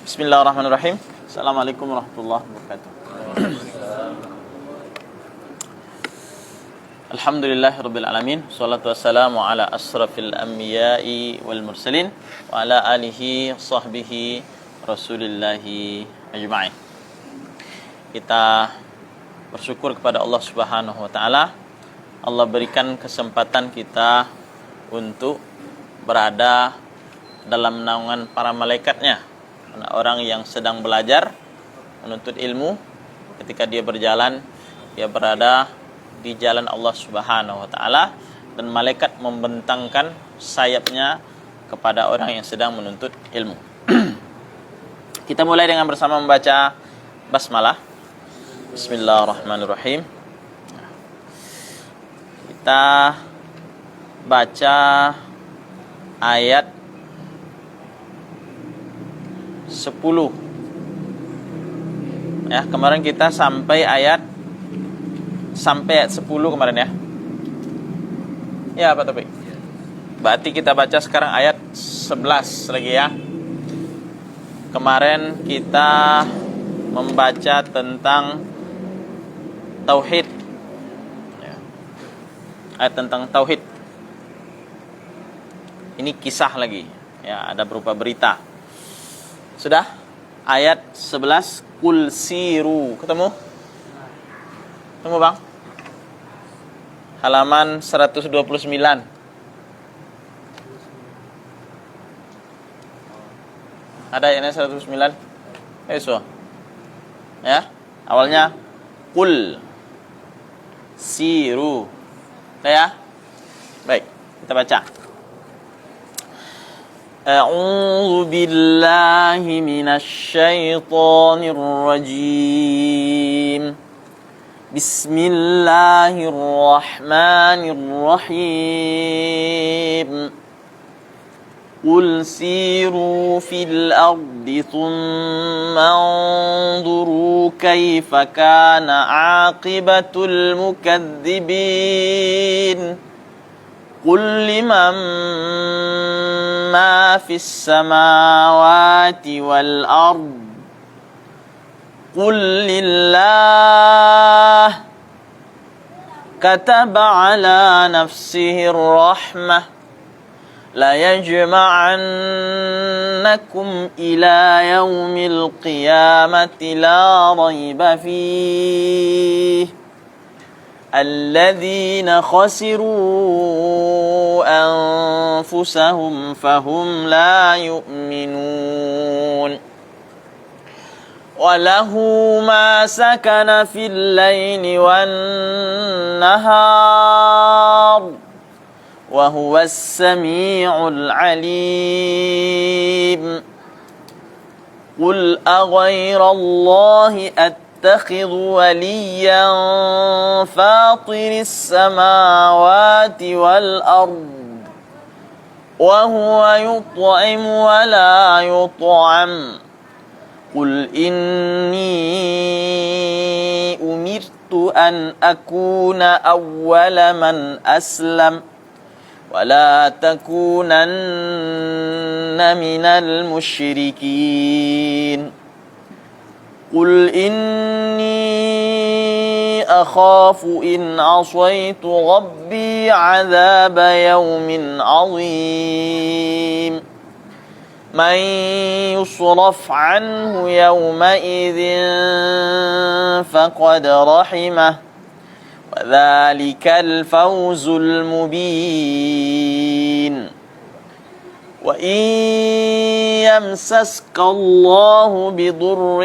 Bismillahirrahmanirrahim. Assalamualaikum warahmatullahi wabarakatuh. Alhamdulillahirabbil alamin. Shalatu wassalamu ala asrafil anbiya'i wal mursalin wa ala alihi sahbihi rasulillahi ajma'in. Kita bersyukur kepada Allah Subhanahu wa taala. Allah berikan kesempatan kita untuk berada dalam naungan para malaikatnya. Orang yang sedang belajar menuntut ilmu, ketika dia berjalan, dia berada di jalan Allah Subhanahu wa taala, dan malaikat membentangkan sayapnya kepada orang yang sedang menuntut ilmu. Kita mulai dengan bersama membaca basmalah. Bismillahirrahmanirrahim. Kita baca ayat 10. Ya, kemarin kita sampai ayat 10 kemarin ya. Ya, Pak Taufik. Berarti kita baca sekarang ayat 11 lagi ya. Kemarin kita membaca tentang tauhid. Ya. Ayat tentang tauhid. Ini kisah lagi. Ya, ada berupa berita. Sudah? Ayat 11. Qul siru. Ketemu? Ketemu Bang? Halaman 129. Ada ayatnya 129? Ayo. Ya. Awalnya Qul siru. Ya. Baik, kita baca. أعوذ بالله من الشيطان الرجيم بسم الله الرحمن الرحيم قل سيروا في الأرض ثم انظروا كيف كان عاقبة المكذبين قل لمن ما في السماوات والأرض قل لله كتب على نفسه الرحمة ليجمعنكم إلى يوم القيامة لا ريب فيه الذين خسروا أنفسهم فهم لا يؤمنون وله ما سكن في الليل والنهار وهو السميع العليم قل أغير الله أتخذ وليا فاطر السماوات والأرض وهو يطعم ولا يطعم قل إني أمرت أن أكون أول من أسلم ولا تكونن من المشركين قل إني أخاف إن عصيت ربي عذاب يوم عظيم من يصرف عنه يومئذ فقد رحمه وذلك الفوز المبين وإن يمسسك الله بضر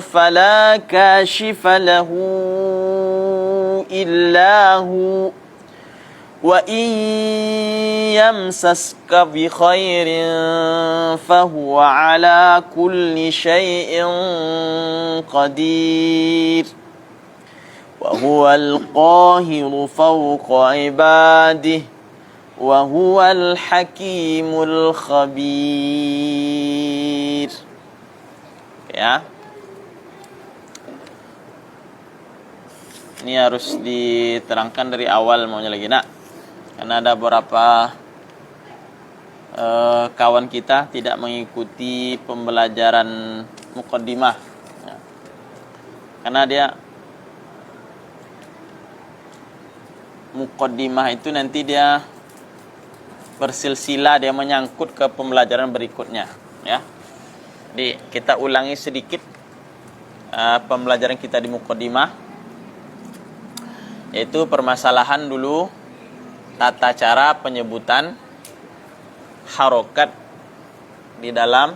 فلا كاشف له إلا هو وإن يمسسك بخير فهو على كل شيء قدير وهو القاهر فوق عباده وهو الحكيم الخبير. Ya. Ini harus diterangkan dari awal maunya lagi, Nak. Karena ada beberapa kawan kita tidak mengikuti pembelajaran muqaddimah, ya. Karena dia muqaddimah itu nanti dia bersilsilah, dia menyangkut ke pembelajaran berikutnya, ya. Jadi kita ulangi sedikit pembelajaran kita di muqaddimah, yaitu permasalahan dulu tata cara penyebutan harokat di dalam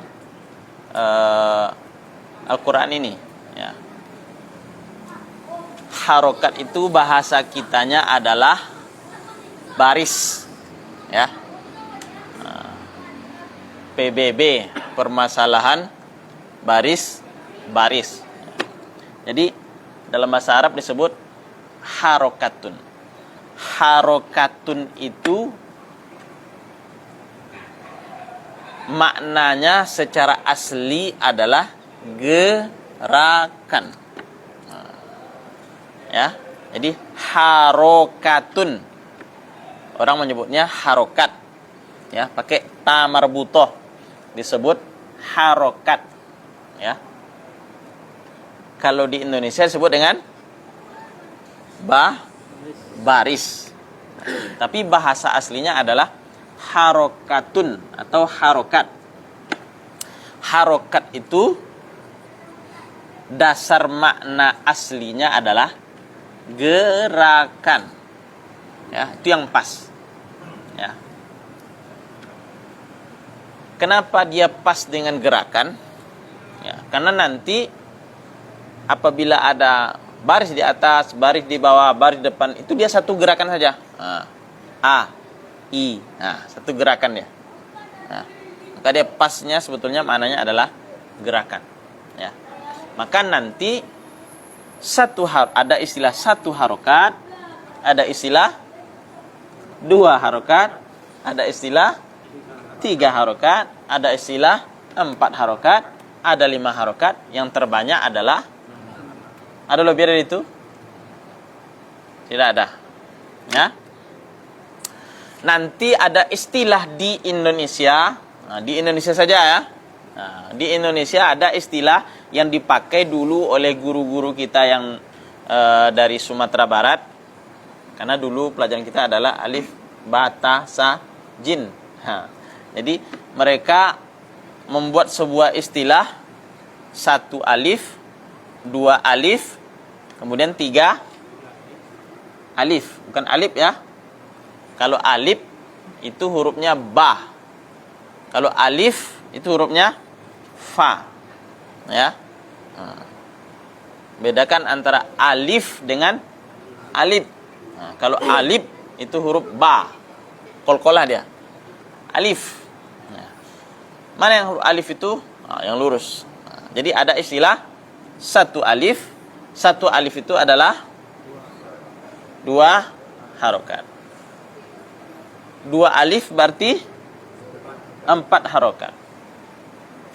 Al-Quran ini, ya. Harokat itu bahasa kitanya adalah baris, ya. PBB, permasalahan baris. Jadi dalam bahasa Arab disebut harokatun. Harokatun itu maknanya secara asli adalah gerakan, ya. Jadi harokatun, orang menyebutnya harokat, ya, pakai ta marbutoh disebut harokat, ya. Kalau di Indonesia disebut dengan baris. Tapi bahasa aslinya adalah harokatun atau harokat. Harokat itu dasar makna aslinya adalah gerakan, ya, itu yang pas, ya. Kenapa dia pas dengan gerakan? Ya, karena nanti apabila ada baris di atas, baris di bawah, baris di depan, itu dia satu gerakan saja. A, I, nah, satu gerakan dia. Nah, maka dia pasnya sebetulnya maknanya adalah gerakan, ya. Maka nanti ada istilah satu harokat, ada istilah dua harokat, ada istilah tiga harokat, ada istilah 4 harokat, ada 5 harokat, yang terbanyak adalah, ada lebih dari itu? Tidak ada, ya. Nanti ada istilah di Indonesia, nah, di Indonesia saja, ya. Nah, di Indonesia ada istilah yang dipakai dulu oleh guru-guru kita yang dari Sumatera Barat, karena dulu pelajaran kita adalah alif, ba, ta, sa, jin. Jadi mereka membuat sebuah istilah 1 alif, 2 alif, kemudian 3 alif. Bukan alif, ya. Kalau alif itu hurufnya ba. Kalau alif itu hurufnya fa, ya. Bedakan antara alif dengan alif. Nah, kalau alif itu huruf ba, qalqalah dia. Alif. Nah, mana yang huruf alif itu? Nah, yang lurus. Nah, jadi ada istilah 1 alif. 1 alif itu adalah 2 harokat. 2 alif berarti 4 harokat.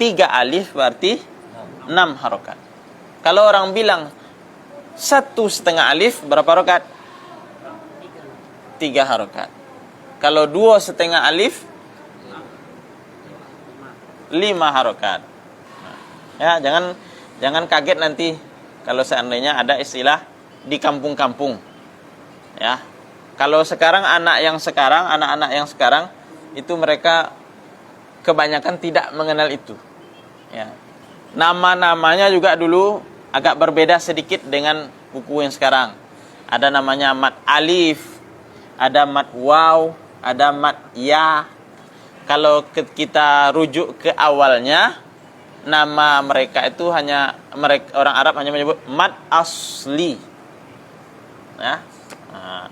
3 alif berarti 6 harokat. Kalau orang bilang 1,5 alif, berapa harokat? 3 harokat. Kalau 2,5 alif, 5 harokat. Ya, jangan kaget nanti kalau seandainya ada istilah di kampung-kampung, ya. Kalau sekarang anak-anak yang sekarang itu mereka kebanyakan tidak mengenal itu, ya. Nama-namanya juga dulu agak berbeda sedikit dengan buku yang sekarang. Ada namanya mat alif, ada mat waw, ada mat ya. Kalau kita rujuk ke awalnya, nama mereka itu orang Arab hanya menyebut mat asli, ya. Nah,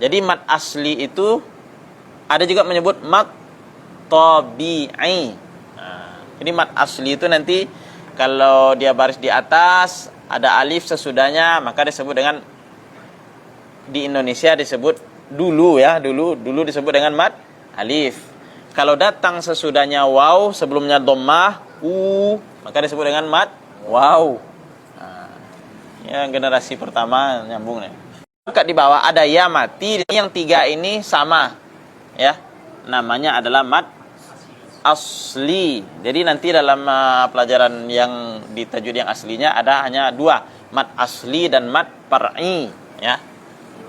jadi mat asli itu ada juga menyebut mat tabi'i. Nah, jadi mat asli itu nanti kalau dia baris di atas ada alif sesudahnya, maka disebut dengan, di Indonesia disebut dulu disebut dengan mat alif. Kalau datang sesudahnya waw, sebelumnya dhammah maka disebut dengan mat waw. Nah, ya, generasi pertama nyambung nih. Maka di bawah ada ya mati, yang 3 ini sama, ya. Namanya adalah mat asli. Jadi nanti dalam pelajaran yang di tajwid yang aslinya ada hanya dua, mad asli dan mad far'i, ya.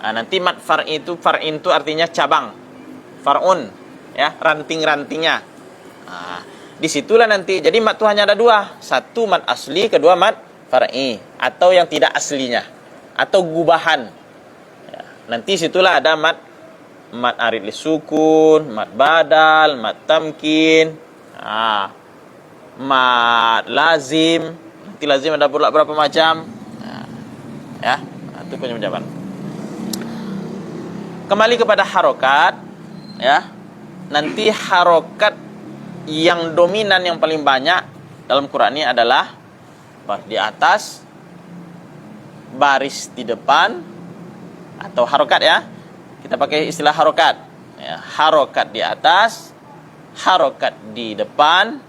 Nanti mad far'i itu, far'in itu artinya cabang, far'un, ya, ranting-rantingnya. Disitulah nanti. Jadi mad itu hanya ada dua, satu mad asli, kedua mad far'i, atau yang tidak aslinya, atau gubahan. Ya. Nanti situlah ada mad arid lisukun, mad badal, mad tamkin, mad lazim. Nanti lazim ada pula berapa macam. Ya, itu penjawaban. Kembali kepada harokat, ya. Nanti harokat yang dominan yang paling banyak dalam Quran ini adalah baris di atas, baris di depan, atau harokat, ya. Kita pakai istilah harokat, ya. Harokat di atas, harokat di depan,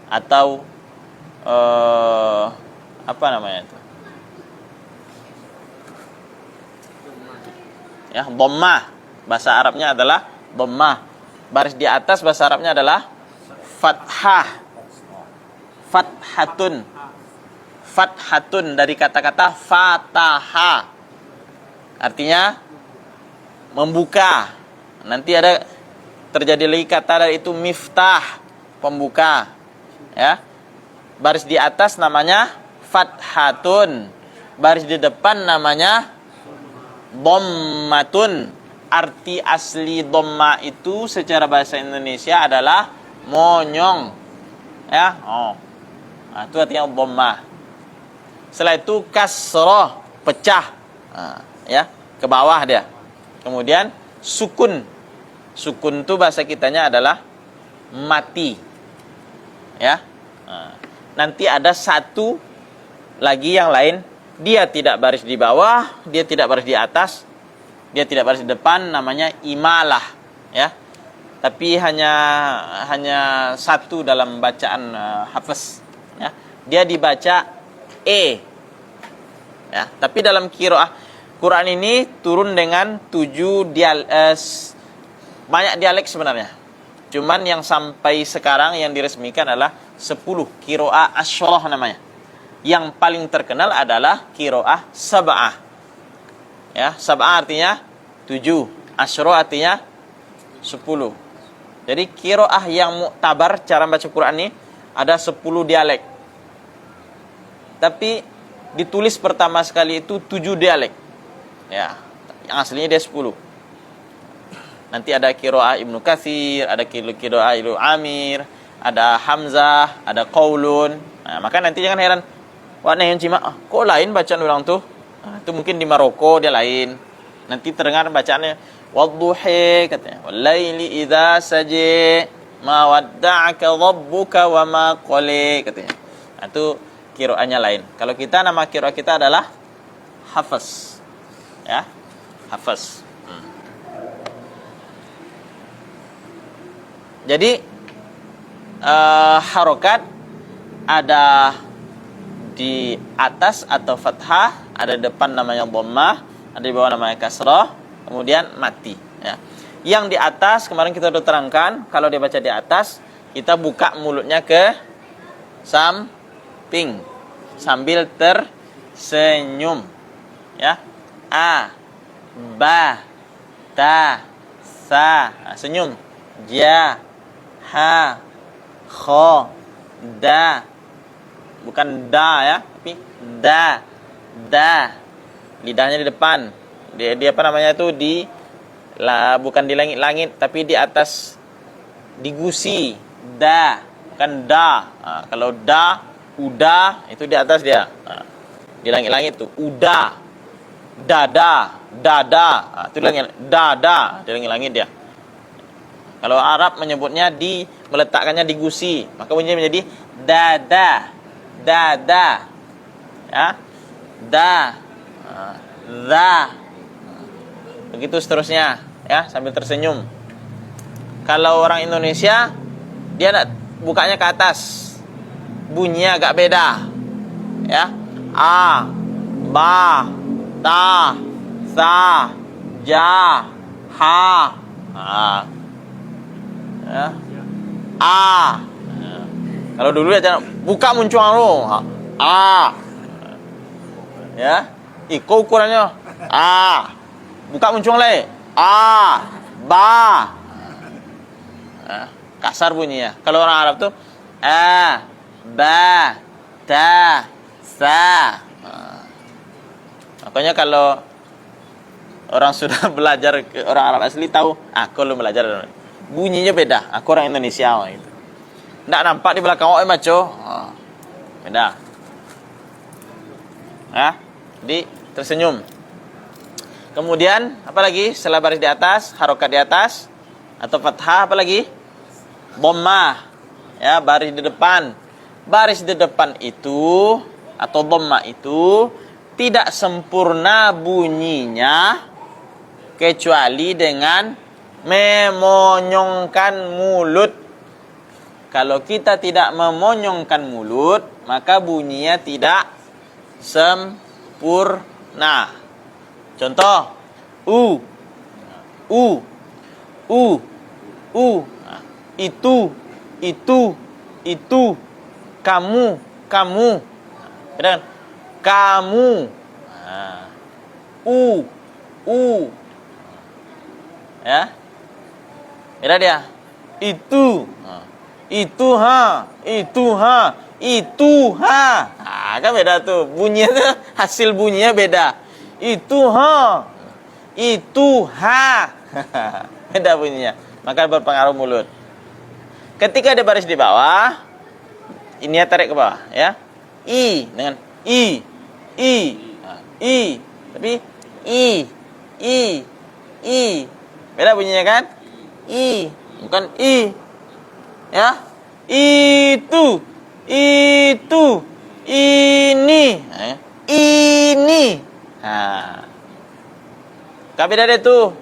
atau apa namanya itu? Ya, dhammah. Bahasa Arabnya adalah dhammah. Baris di atas bahasa Arabnya adalah fathah. Fathatun. Fathatun dari kata-kata fataha. Artinya membuka. Nanti ada terjadi lagi kata dari itu miftah, pembuka, ya. Baris di atas namanya fathatun, baris di depan namanya dhammatun. Arti asli dhamma itu secara bahasa Indonesia adalah monyong, ya. Itu artinya dhamma. Setelah itu kasroh, pecah, ya, ke bawah dia. Kemudian sukun. Sukun itu bahasa kitanya adalah mati. Ya. Nanti ada satu lagi yang lain, dia tidak baris di bawah, dia tidak baris di atas, dia tidak baris di depan, namanya imalah, ya. Tapi hanya satu dalam bacaan Hafiz, ya. Dia dibaca ya. Tapi dalam qiraah Quran ini turun dengan 7 banyak dialek sebenarnya. Cuman yang sampai sekarang yang diresmikan adalah 10 qiraah asyrah namanya. Yang paling terkenal adalah qiraah sab'ah. Ya, sab'ah artinya 7, asyrah artinya 10. Jadi qiraah yang muktabar cara baca Quran ini ada 10 dialek. Tapi ditulis pertama sekali itu 7 dialek. Ya, yang aslinya dia 10. Nanti ada qiraah Ibnu Katsir, ada qiraah Ibnu Amir, ada Hamzah, ada Qaulun. Maka nanti jangan heran, wah yang cima, kok lain bacaan orang tuh? Itu mungkin di Maroko dia lain. Nanti terdengar bacaannya wadduhi katanya, walaili idza saji ma wadda'aka rabbuka wa ma qali katanya. Itu qiraahnya lain. Kalau kita, nama qiraah kita adalah Hafiz. Ya, Hafiz. Jadi harokat ada di atas atau fathah, ada di depan namanya dhammah, ada di bawah namanya kasrah, kemudian mati, ya. Yang di atas kemarin kita sudah terangkan, kalau dibaca di atas kita buka mulutnya ke samping sambil tersenyum, ya. A, ba, ta, sa, senyum. Ja, ha, kho, da. Bukan da, ya, tapi da. Lidahnya di depan. Dia apa namanya itu, bukan di langit-langit, tapi di atas, di gusi. Da, bukan da. Kalau da, udah, itu di atas dia. Di langit-langit tuh, udah. Dada, itu langit, dada, di langit-langit dia. Kalau Arab menyebutnya meletakkannya di gusi, maka bunyinya menjadi dada, ya, za, begitu seterusnya, ya, sambil tersenyum. Kalau orang Indonesia, dia bukanya ke atas, bunyinya agak beda, ya, a, ba, ta, sa, ja, ha, ya. A. Kalau dulu ya jangan buka muncuang lu. A. Ya. Iko ukurannya. A. Buka muncuang le. A. Ba. Kasar bunyinya. Kalau orang Arab tuh A, ba, ta, sa. Makanya kalau orang sudah belajar, orang Arab asli tahu, aku belum belajar. Bunyinya beda. Aku orang Indonesia gitu. Nggak nampak di belakang maco. Beda. Jadi tersenyum. Kemudian apa lagi? Setelah baris di atas, harokat di atas atau fathah, apa lagi? Dhammah. Ya, baris di depan. Baris di depan itu atau dhammah itu tidak sempurna bunyinya kecuali dengan memonyongkan mulut. Kalau kita tidak memonyongkan mulut, maka bunyinya tidak sempurna. Contoh, u, itu, kamu, beda kan? Kamu, u, ya, beda dia. Itu ha. Kan beda tuh. Bunyinya tuh, hasil bunyinya beda. Itu ha. Beda bunyinya. Maka berpengaruh mulut. Ketika ada baris di bawah, ini ya tarik ke bawah, ya. I dengan i. Tapi i. Beda bunyinya kan? I, bukan i. Ya. Itu. Ini. Ini. Beda deh tuh.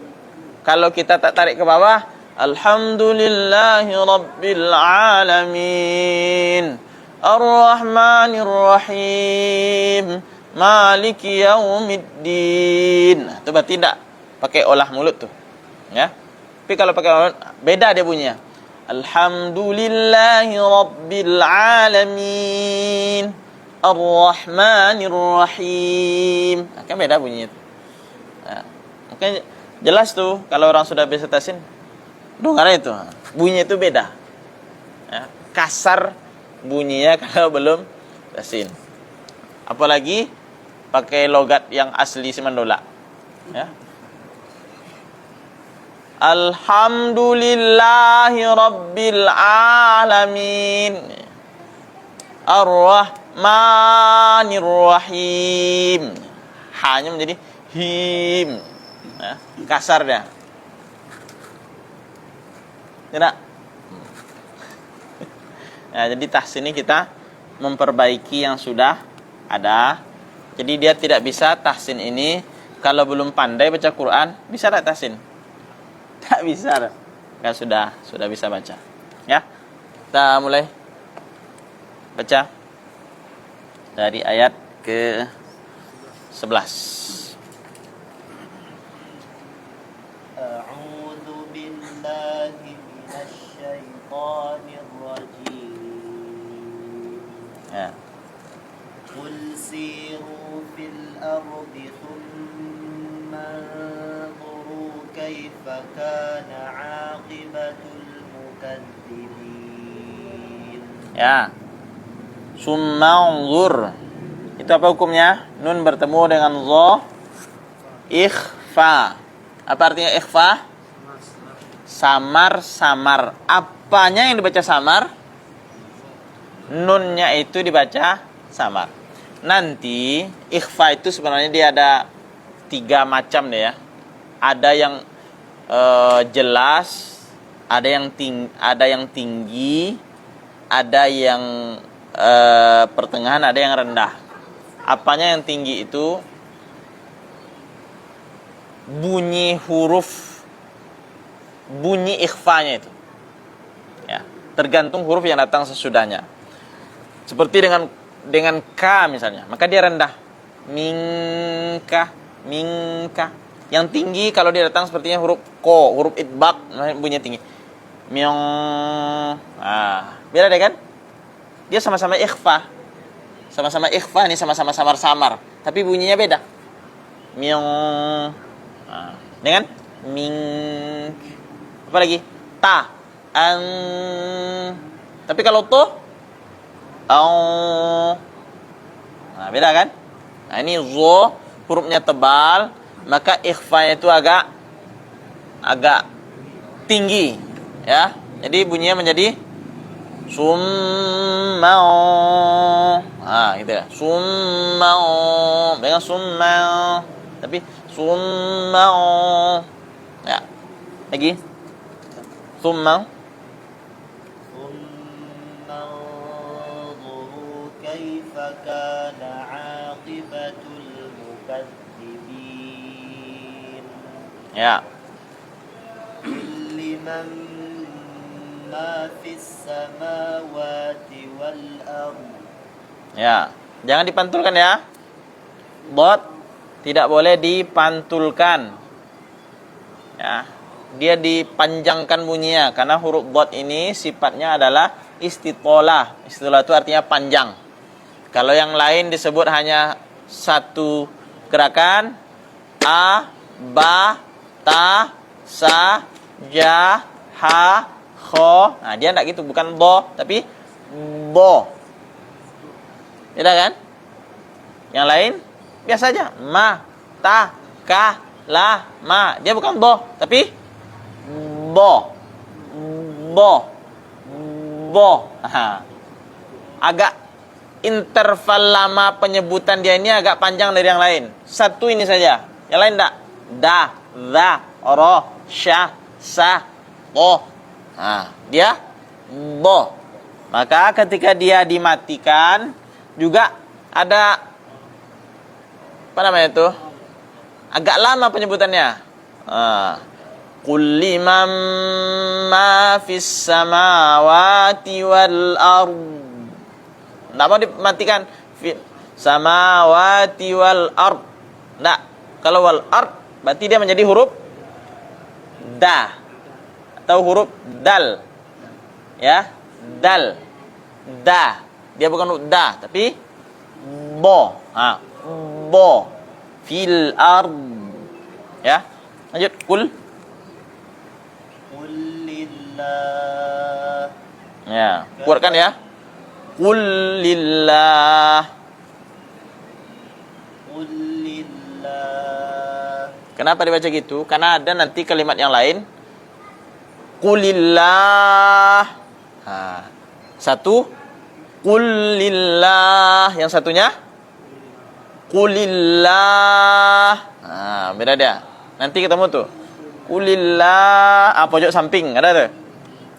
Kalau kita tak tarik ke bawah, alhamdulillahi rabbil alamin, ar-rahmanir-rahim, maliki yaumiddin. Itu berarti tidak pakai olah mulut tuh. Ya. Tapi kalau pakai olah mulut, beda dia bunyinya. Alhamdulillahi rabbil alamin, ar-rahmanir-rahim. Kan beda bunyinya tuh. Ya. Mungkin jelas tuh kalau orang sudah biasa tasin. Karena itu bunyinya itu beda, ya, kasar bunyinya kalau belum tasin. Apalagi pakai logat yang asli Semandolak, ya. Alhamdulillahi rabbil alamin, ar-rahmanir rahim. Hanya menjadi him, ya, kasar dia. Tidak. Nah, jadi tahsin ini kita memperbaiki yang sudah ada. Jadi dia tidak bisa tahsin ini kalau belum pandai baca Quran, bisa tak tahsin? Tak bisa. Kan sudah bisa baca. Ya. Kita mulai baca dari ayat ke 11. Ya. Qul siru fil ardi thumma anzuru kaifa kana 'aqibatul mukadzibin. Ya. Summa anzur. Itu apa hukumnya? Nun bertemu dengan dha, ikhfa. Apa artinya ikhfa? Samar. Apanya yang dibaca samar? Nunnya itu dibaca samar. Nanti ikhfa itu sebenarnya dia ada 3 macam deh ya. Ada yang jelas, ada yang tinggi, ada yang pertengahan, ada yang rendah. Apanya yang tinggi itu? Bunyi ikhfanya itu. Ya, tergantung huruf yang datang sesudahnya. Seperti dengan ka misalnya, maka dia rendah. Mingka. Yang tinggi kalau dia datang sepertinya huruf ko, huruf idbaq, bunyinya tinggi. Myong. Beda deh kan? Dia sama-sama ikhfa. Sama-sama ikhfa nih, sama-sama samar-samar, tapi bunyinya beda. Myong. Dengan ming. Apa lagi? Ta. Ang. Tapi kalau to, beda kan? Nah, ini zo hurufnya tebal, maka ikhfa itu agak tinggi, ya. Jadi bunyinya menjadi summau. Gitu ya. Summau. Dengan summau. Tapi summau. Ya. Lagi. Summau. انظروا كيف كان عاقبة المكذبين Ya. لمن ما في السماوات والأرض. Ya. Jangan dipantulkan ya. Dot tidak boleh dipantulkan. Ya. Dia dipanjangkan bunyinya karena huruf dot ini sifatnya adalah istitolah. Istitolah itu artinya panjang. Kalau yang lain disebut hanya satu gerakan, a, ba, ta, sa, ja, ha, kho. Nah, dia enggak gitu, bukan bo, tapi bo. Beda kan? Yang lain biasa aja, ma, ta, ka, la, ma. Dia bukan bo, tapi bo. Bo. Bo. Agak interval lama penyebutan dia ini agak panjang dari yang lain. Satu ini saja. Yang lain enggak. Da, za, ro, sya, sa, bo. Dia bo. Maka ketika dia dimatikan juga ada apa namanya itu? Agak lama penyebutannya. Qul liman ma fis samawati wal ard. Enggak mau dimatikan samawati wal ard. Enggak. Kalau wal ard berarti dia menjadi huruf da atau huruf dal. Ya, dal. Da. Dia bukan huruf da tapi bo. Bo fil ard. Ya. Lanjut. Qul lillah. Ya, kuatkan ya. Qul lillah. Qul lillah. Kenapa dibaca gitu? Karena ada nanti kalimat yang lain. Qulillah. Satu Qul lillah, yang satunya Qulillah. Beda dia. Nanti ketemu tuh. Qulillah, pojok samping ada tuh.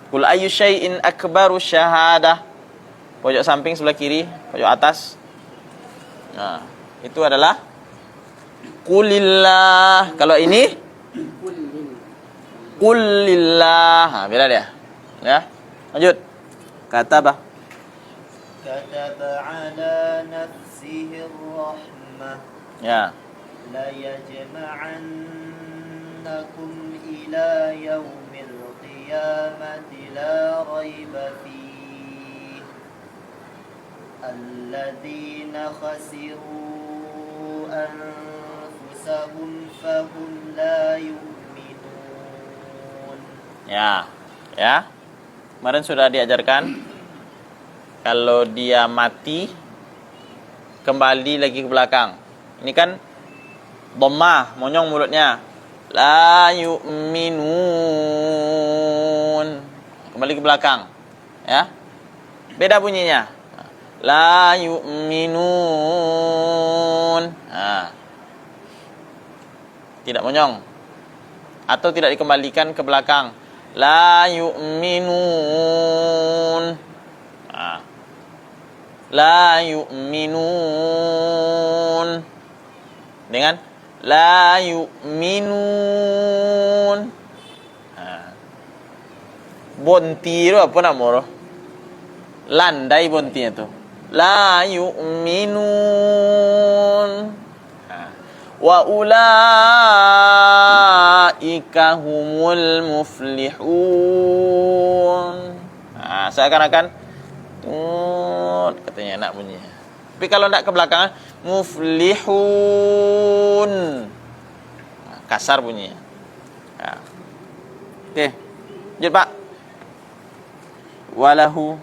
Qul ayyu syai'in akbaru syahadah. Pojok samping sebelah kiri, pojok atas. Itu adalah Qulillah. Kalau ini Qulillah. Beda dia. Ya. Lanjut. Kataba. Kataba ala nafsihi rahmah. Ya. La yajma'annakum ila yaumil qiyamati la raiba fihi. Alladzina khasiru anfusahum fahum la yu'minun. Ya. Ya. Kemarin sudah diajarkan kalau dia mati kembali lagi ke belakang. Ini kan dhammah, monyong mulutnya. La yu'minun. Kembali ke belakang. Ya. Beda bunyinya. La yu'minun. Tidak monyong. Atau tidak dikembalikan ke belakang. La yu'minun. La yu'minun. Dengan la yu'minun. Bonti itu apa nama? Landai bontinya itu. La yu'minun. wa ulaika humul muflihun. Nah, seakan-akan katanya enak bunyinya. Tapi kalau enggak ke belakang muflihun. Nah, kasar bunyinya. Nah. Oke. Lanjut, Pak. Walahu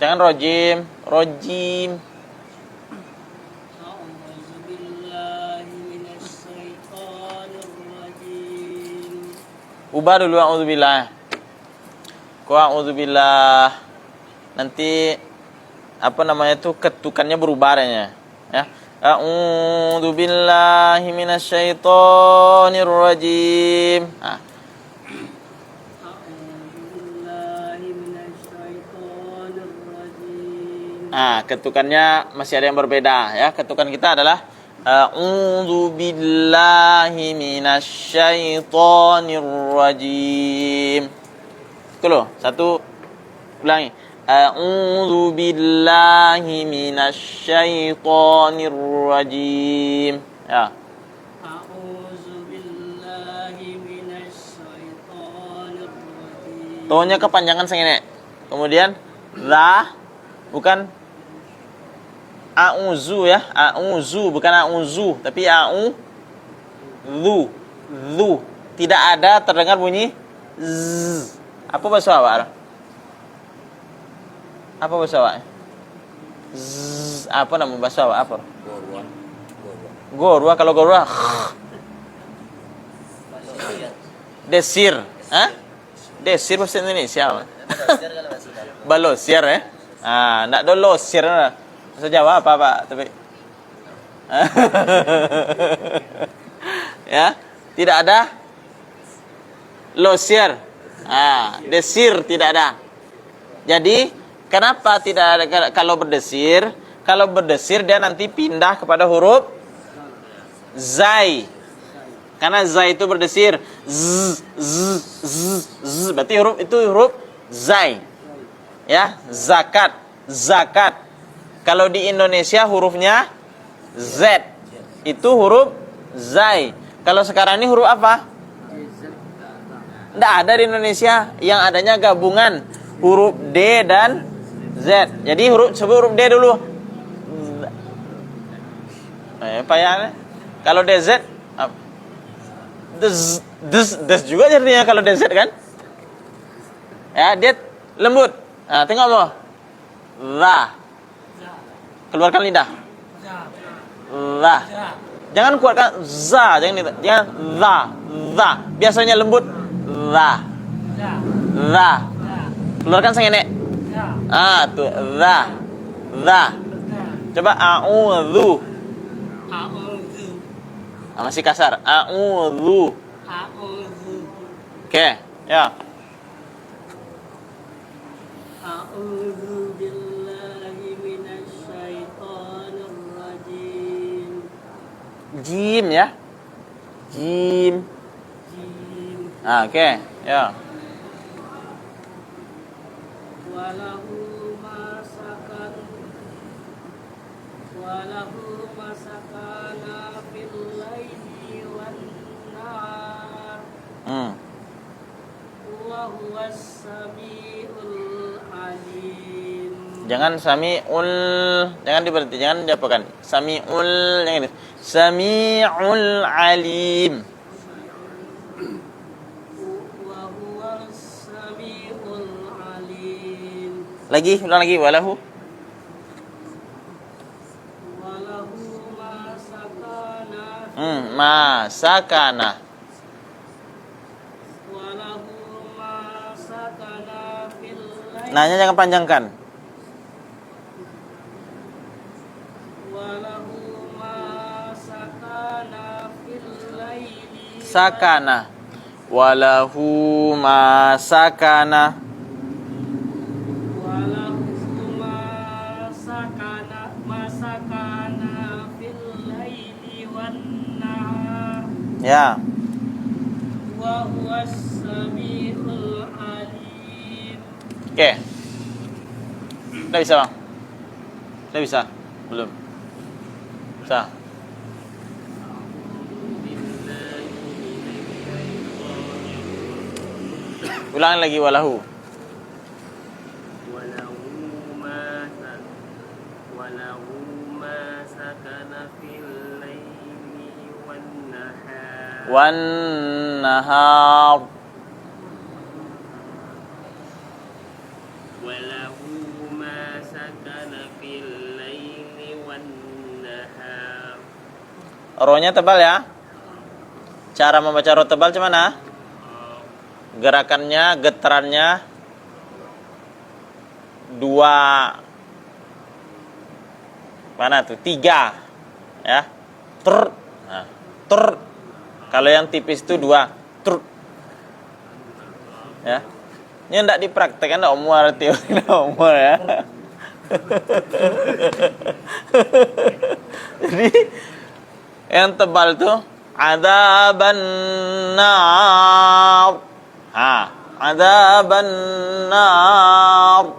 jangan rojim, rojim. Ubah dulu a'udzubillah. Kau a'udzubillah. Nanti apa namanya tuh ketukannya berubah adanya. Ya. A'udzubillahi minasyaitonir rajim. Nah. Nah, ketukannya masih ada yang berbeda ya. Ketukan kita adalah a'udzubillahi minasyaitonir rajim. Itu loh, satu ulangi. A'udzubillahi minasyaitonir rajim. Ya. A'udzubillahi minasyaitonir rajim. Tonya kepanjangan segini. Kemudian la bukan a'udzu ya, a'udzu bukan a'udzu, tapi a'udzu. Tidak ada terdengar bunyi z. Apa bahasa awak? Apa bahasa awak? Z. Apa nama bahasa awak? Apa? Gorwa. Kalau gorwa desir. Hah? Desir bahasa Indonesia. Balosir ya. Ah, enggak dolosir. Bahasa Jawa apa, Pak? Tapi ya, tidak ada losir. Ah, desir tidak ada. Jadi, kenapa tidak ada kalau berdesir? Kalau berdesir dia nanti pindah kepada huruf zai. Karena zai itu berdesir. Z. Berarti huruf itu huruf zai. Ya, zakat. Kalau di Indonesia hurufnya Z. Itu huruf zai. Kalau sekarang ini huruf apa? Nggak ada di Indonesia. Yang adanya gabungan huruf D dan Z. Jadi sebut huruf D dulu. Payahnya. Kalau DZ des juga jadinya kalau DZ kan? Ya, dia lembut. Nah, tengok lo. Za. Keluarkan lidah. Za. Jangan kuatkan za, jangan za. Biasanya lembut. Za. Keluarkan sengene. Ah, tuh za. Coba a'udzu. Masih kasar. A'udzu. Oke, ya. A'udzu billahi minasyaitonir rajim. Jim ya. Jim. Ah, oke, ya. Walahu masakana fil laili wan nahar. Wa huwas samiul alim. Jangan samiul, jangan diberhenti, jangan diapakan. Samiul, jangan itu. Samiul alim. Wa huwas samiul alim. Lagi, ulang lagi. Walahu masakana. masakana. Walahu masakana fil laili. Nanya jangan panjangkan. Walahu masakana fil laili. Sakana. Walahu masakana. Walahu masakana fil laili wan nahar. Ya. Wa huwas samiul Oke. Udah bisa, Bang? Udah bisa? Belum? Bisa. Ulangi lagi walahu. وله ما سكن في الليل والنهار Wan nahar. وله ما سكن في الليل والنهار. Rohnya tebal ya. Cara membaca roh tebal gimana? Gerakannya, getarannya dua, mana tuh? Tiga, ya. Ter, nah, ter. Kalau yang tipis itu dua, ter, ya. Ini enggak dipraktekkan, enggak umur teori, enggak umur ya. Jadi yang tebal tuh adzaban nar. Adzaban nar.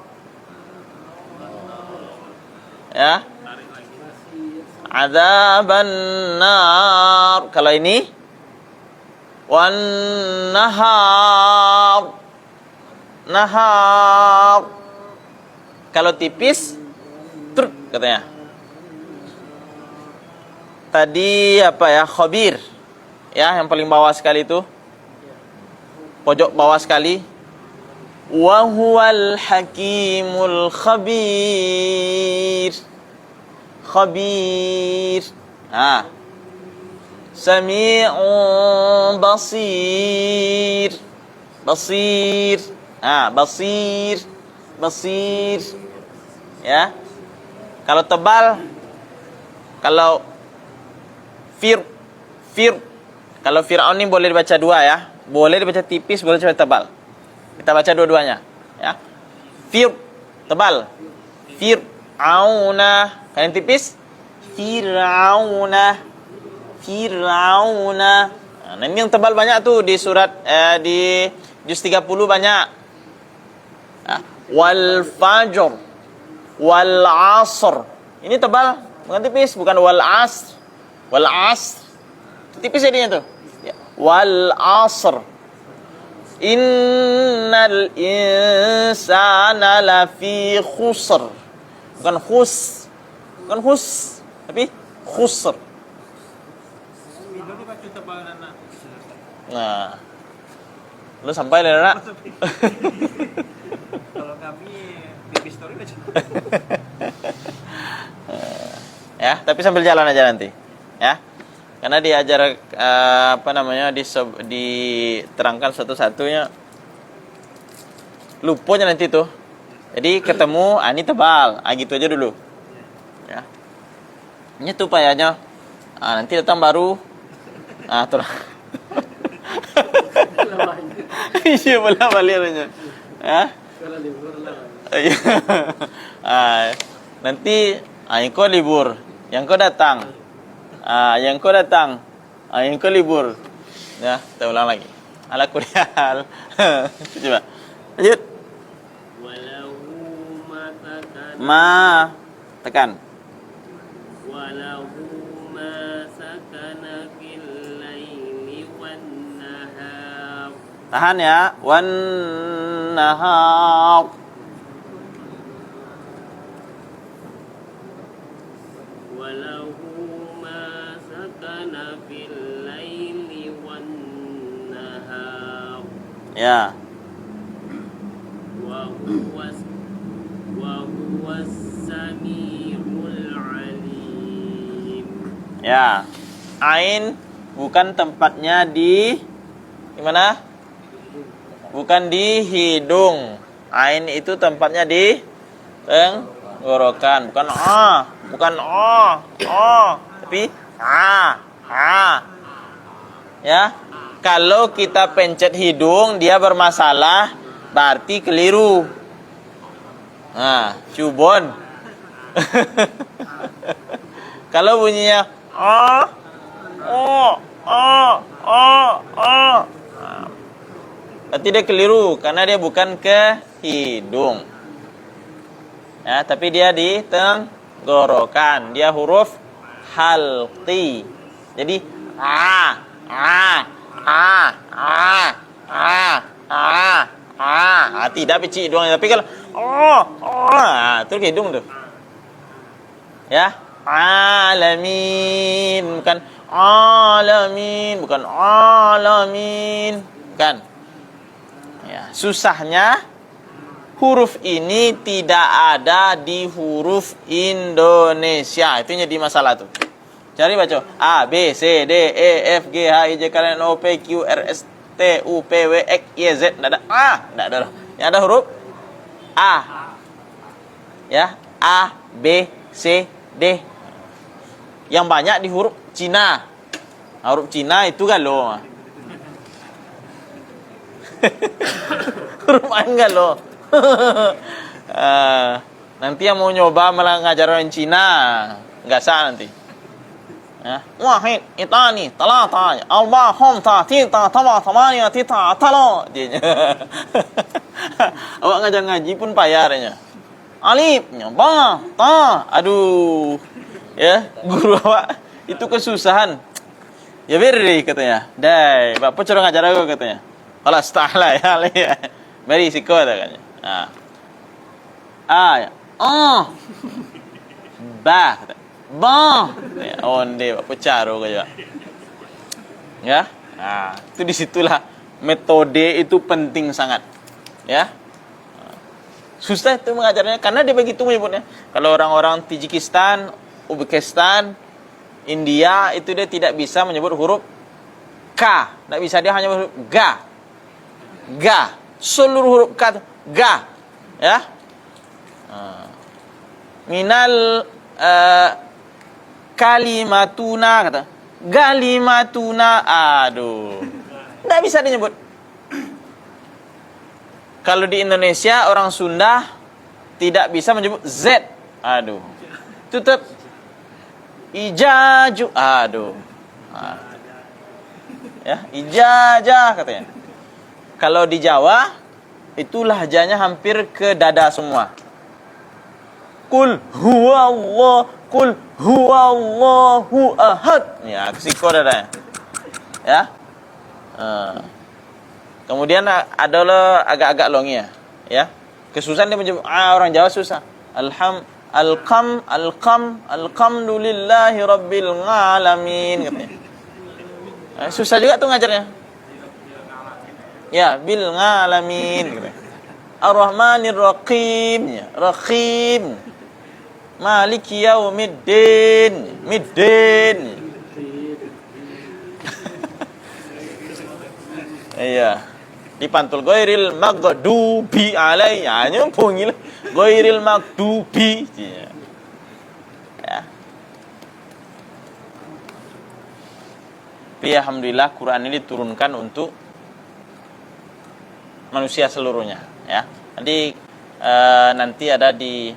Ya. Adzaban nar. Kalau ini wan nahar. Nahar. Kalau tipis truk katanya. Tadi apa ya? Khabir. Ya, yang paling bawah sekali itu. Pojok bawah sekali. Wa huwal hakimul khabir. Khabir. Sami'un basir. Basir. Basir. Basir. Ya. Kalau tebal, kalau fir. Kalau Fir'aun ini boleh dibaca dua ya. Boleh dibaca tipis, boleh dibaca tebal. Kita baca dua-duanya, ya. Fir, tebal. Fir'auna. Kalau yang tipis, Fir'auna. Fir'auna. Nah, ini yang tebal banyak tuh di surat di juz 30 banyak. Wal fajr, wal asr. Ini tebal, bukan tipis, bukan wal asr. Wal asr. Tipis jadinya tuh. Ya. Wal asr. Innal insana lafi khusr. Bukan khus. Bukan khus, tapi khusr. Nah. Lu sampai lah, Nak. Kalau kami baby story aja. Ya, tapi sambil jalan aja nanti. Ya. Karena diajar diterangkan satu-satunya, lupanya nanti tuh. Jadi ketemu, ini tebal, gitu aja dulu. Ya, ini tuh payahnya. Nanti datang baru, terus. Iya bola baliannya. Ya. Nanti, yang kau libur, yang kau datang. Yang kau datang, yang kau libur. Ya, kita ulang lagi. Ala kuliah. Coba. Lanjut. Ma tekan. Walahu ma sakana fil laili wan nahar. Tahan ya. Wan nahar. Walahu ma sakana fil laili wan nahar. Ya. Wa huwas samiul alim. Ya. Ain bukan tempatnya di mana? Bukan di hidung. Ain itu tempatnya di tenggorokan, bukan bukan tapi ya. Kalau kita pencet hidung dia bermasalah, berarti keliru. Cubon. Kalau bunyinya berarti dia keliru karena dia bukan ke hidung. Ya, tapi dia di tenggorokan. Dia huruf halqi. Jadi tidak peci hidungnya. Tapi kalau itu ke hidung tuh. Ya, alamin bukan alamin, bukan alamin, bukan. Ya, susahnya huruf ini tidak ada di huruf Indonesia. Itu jadi masalah tuh. Cari baca A, B, C, D, E, F, G, H, I, J, K, L, M, N, O, P, Q, R, S, T, U, P, W, X, Y, Z. Tidak ada A, tidak ada. Yang ada huruf A. Ya, A, B, C, D. Yang banyak di huruf Cina. Huruf Cina itu galau. Huruf A galau. Nanti yang mau nyoba malah ngajar orang Cina nggak sah nanti. Ya. Wahid, itani, talata, arba, khamsa, tita, tama, tamania, tita, talo. Awak ngajar ngaji pun payarnya. Alif, ba, ta. Aduh. Ya, guru awak itu kesusahan. Ya beri katanya. Dai, bapak cara ngajar aku katanya. Alas ta'ala ya. Beri siko katanya. Nah. A ya. Ba kata. Ba. Ya, onde bapak caro kayak. Ya. Nah, itu disitulah metode itu penting sangat. Ya. Susah itu mengajarnya karena dia begitu menyebutnya. Kalau orang-orang Tajikistan, Uzbekistan, India itu dia tidak bisa menyebut huruf K, tidak bisa, dia hanya huruf Ga. Ga, seluruh huruf K Ga, ya. Minal kalimatuna kata. Galimatuna, aduh, tidak bisa disebut. Kalau di Indonesia orang Sunda tidak bisa menyebut Z, aduh, tetap ijaju, aduh, ya ijajah katanya. Kalau di Jawa itu lahjanya hampir ke dada semua. Kul huwallahu ahad. Ya, kesiko dadanya. Ya. Kemudian adalah agak-agak longi ya. Kesusahan dia menyebut orang Jawa susah. Alhamdulillahi rabbil alamin katanya. Susah juga tuh ngajarnya. Ya, bil ngalamin katanya. Ar-Rahmanir Rahim, ya. Rahim. Maliki yaumiddin, middin. Iya. Dipantul ghairil maghdubi alaihi, nyambungin ghairil maghdubi. Ya. Tapi alhamdulillah Quran ini diturunkan untuk manusia seluruhnya, ya. Nanti ada di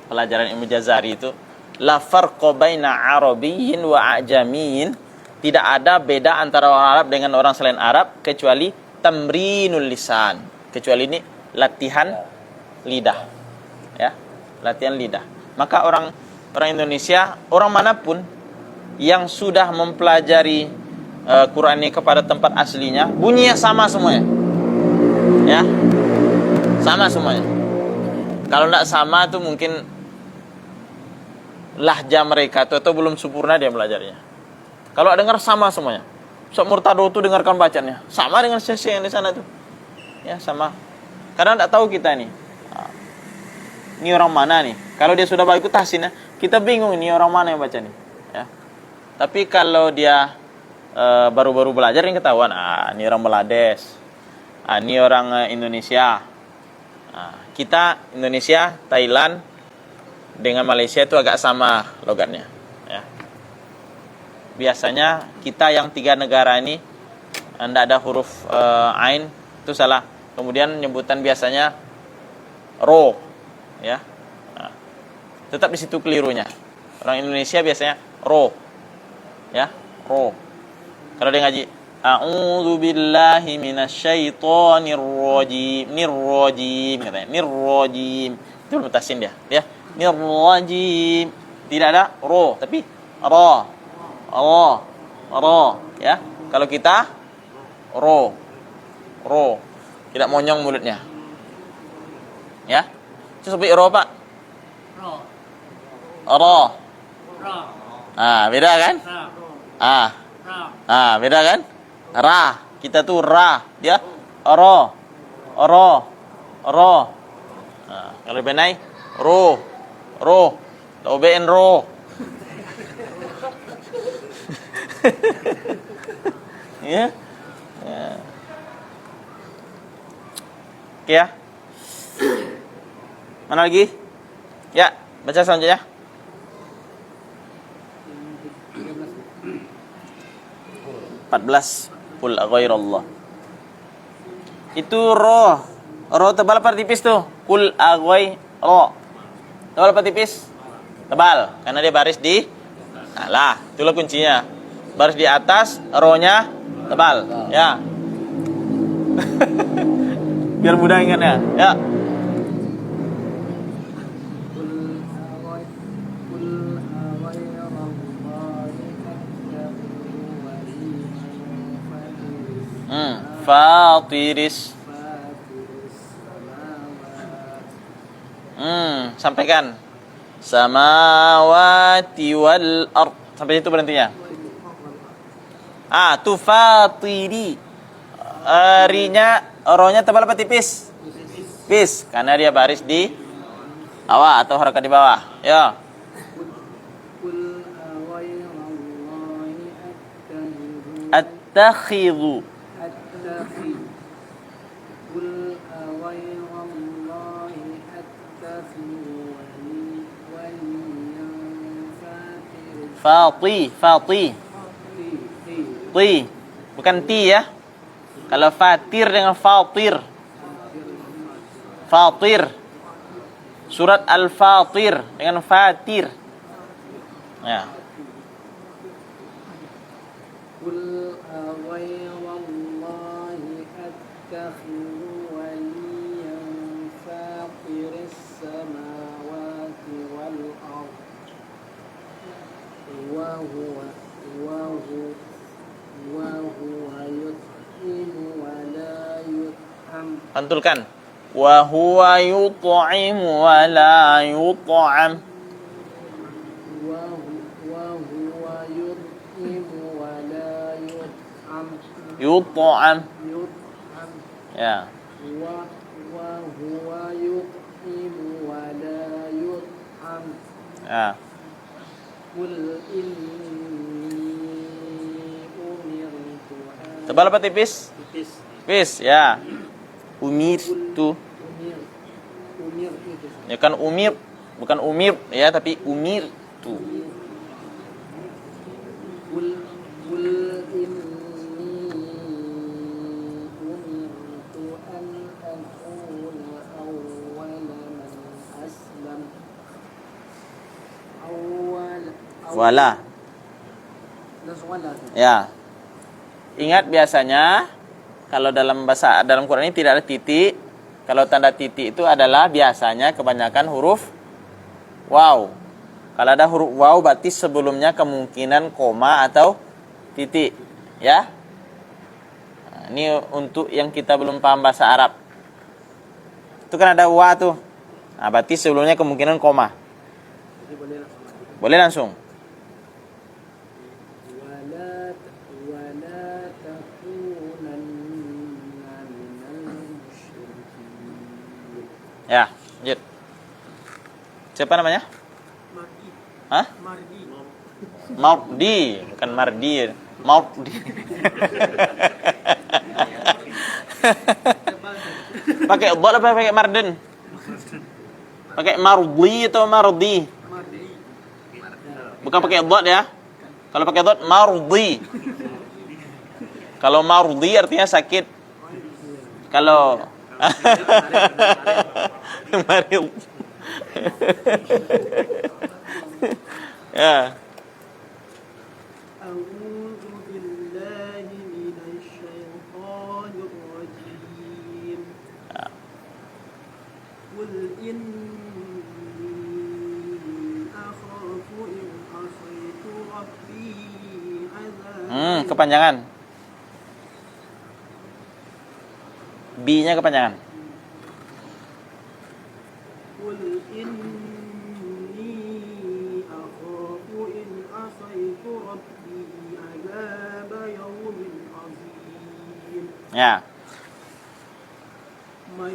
pelajaran Ilmu Jazari itu la farqa baina arabiyyin wa ajamiyyin, tidak ada beda antara orang Arab dengan orang selain Arab kecuali tamrinul lisan, kecuali ini latihan lidah, ya, latihan lidah. Maka orang Indonesia, orang manapun yang sudah mempelajari Quran ini kepada tempat aslinya, bunyinya sama semuanya, ya, sama semuanya. Kalau tidak sama tuh mungkin lahja mereka tuh atau belum sempurna dia belajarnya. Kalau dengar sama semuanya. Sok Murtado tuh dengarkan bacanya sama dengan sesi yang di sana tuh. Ya, sama. Karena enggak tahu kita nih. Ini orang mana nih? Kalau dia sudah baik tahsin, kita bingung ini orang mana yang baca nih, ya. Tapi kalau dia baru-baru belajar yang ketahuan, ini orang Bangladesh. Ini orang Indonesia. Kita Indonesia, Thailand dengan Malaysia itu agak sama logatnya, ya. Biasanya kita yang 3 negara ini tidak ada huruf ain, itu salah. Kemudian nyebutan biasanya ro, ya. Tetap di situ kelirunya. Orang Indonesia biasanya ro, ya, ro. Kalau dia ngaji A'udzu billahi minasyaitonir rajim. Nirrajim katanya. Nirrajim. Itu mutasin dia, ya. Nirrajim. Tidak ada ro, tapi ra. Ra, ya. Kalau kita ro. Tidak monyong mulutnya. Ya. Coba ro, Pak. Ra. Beda kan? Beda kan? Ra, kita tuh ra, dia ro. Kalau benai ro. Lobein ro. Ya. Oke ya. Mana lagi? Ya, baca selanjutnya. Qul aghairallah. Itu ro tebal apa tipis tuh? Qul aghairallah. Tebal apa tipis? Tebal, karena dia baris di lah, itulah kuncinya. Baris di atas, ro-nya tebal, ya. Biar mudah ingatnya, ya. Fatiris. Sampaikan. Samawati wal ard. Sampai situ berhentinya. Tufatiri. Rinya, ro-nya tebal apa tipis? Tipis, karena dia baris di bawah atau harakat di bawah. Ya. Attakhidhu. Fati. Ti. Bukan ti ya. Kalau fatir dengan fatir. Surat Al-Fatir dengan fatir. Ya. Qul aghayrallahi attakhidhu waliyan fatiris samawati wal ard wa huwa yut'imu wa la yut'am. Pantulkan. Wa huwa yut'imu wa la yut'am. Yut'am. Ya. Wa huwa yut'imu wa la yut'am. Ya. Qul inni umirtu an. Tebal apa tipis? Tipis, ya. Umirtu. Umir itu. Ya kan umir, bukan umir ya, tapi umirtu. Qul inni umirtu an akuna awwala man aslam. Wala. Ya. Ingat biasanya kalau dalam Quran ini tidak ada titik. Kalau tanda titik itu adalah biasanya kebanyakan huruf waw. Kalau ada huruf waw berarti sebelumnya kemungkinan koma atau titik, ya. Nah, ini untuk yang kita belum paham bahasa Arab. Itu kan ada wa tuh. Nah, berarti sebelumnya kemungkinan koma. Boleh langsung. Ya, lanjut. Siapa namanya? Mardi. Hah? Mardi. Mardi, bukan Mardi. Mardi. Pakai dot apa pakai marden? Pakai mardi atau mardi? Mardi. Bukan pakai dot ya. Kalau pakai dot mardi. Kalau mardi artinya sakit. Kalau maril. Ya. أعوذ بالله من إني أخاف إن عصيت ربي عذاب Kepanjangan. B-nya kepanjangan. قل إني أخاف إن عصيت ربي عذاب يوم عظيم Ya. من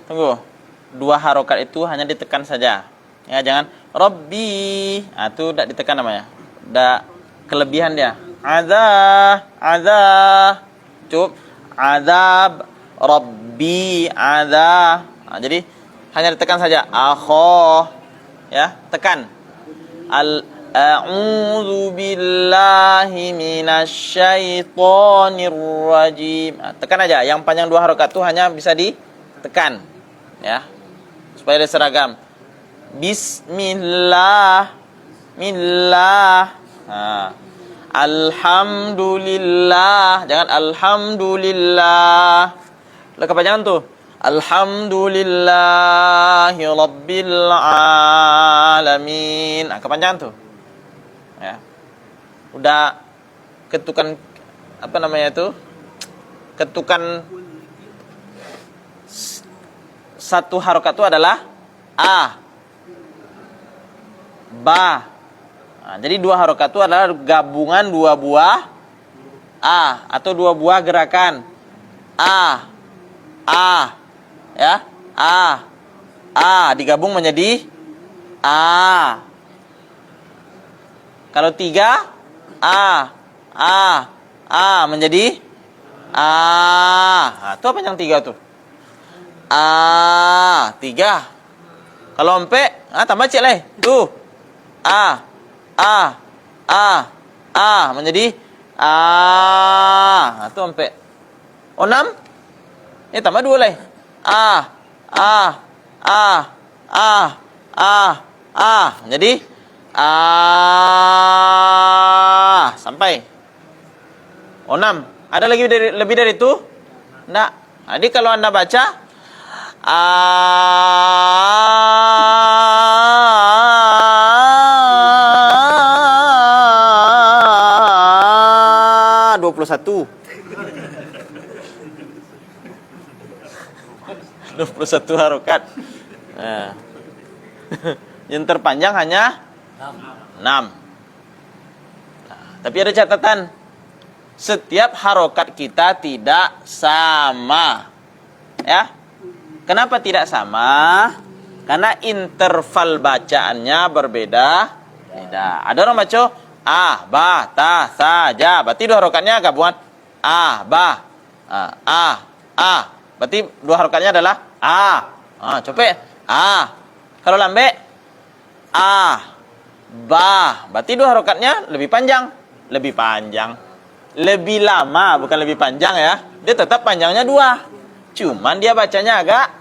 Tunggu. Dua harokat itu hanya ditekan saja. Ya, jangan Rabbi. Itu tidak ditekan namanya. Udah kelebihan dia. Cukup. Azab. Rabbi. Jadi hanya ditekan saja. Akho. Ya, tekan. A'udzu billahi minasyaitonir rajim. Tekan aja. Yang panjang dua harokat itu hanya bisa ditekan. Ya. Supaya dia seragam. Bismillah. Alhamdulillah. Jangan alhamdulillah. Lah kepanjangan tuh. Alhamdulillahi rabbil alamin. Kepanjangan tuh. Ya. Udah ketukan apa namanya itu? Ketukan satu harokat itu adalah a, ba. Jadi dua harokat itu adalah gabungan dua buah a atau dua buah gerakan a, ya, a digabung menjadi a. Kalau tiga a menjadi a. Itu apa yang tiga tuh? Tiga. Kalau empe, tambah cek lah. Tuh. Menjadi itu empe. Oh, 6. Tambah dua lah. Jadi sampai. Oh, 6. Ada lagi lebih dari itu? Enggak. Jadi kalau Anda baca 21 harokat. Nah. Yang terpanjang hanya 6. Tapi ada catatan. Setiap harokat kita tidak sama. Ya. Kenapa tidak sama? Karena interval bacaannya berbeda. Ada orang baca ba, ta, sa, ja. Berarti dua harokatnya gabungan ba, Berarti dua harokatnya adalah coba Kalau lambe ba. Berarti dua harokatnya lebih panjang. Lebih lama, bukan lebih panjang ya. Dia tetap panjangnya 2. Cuman dia bacanya agak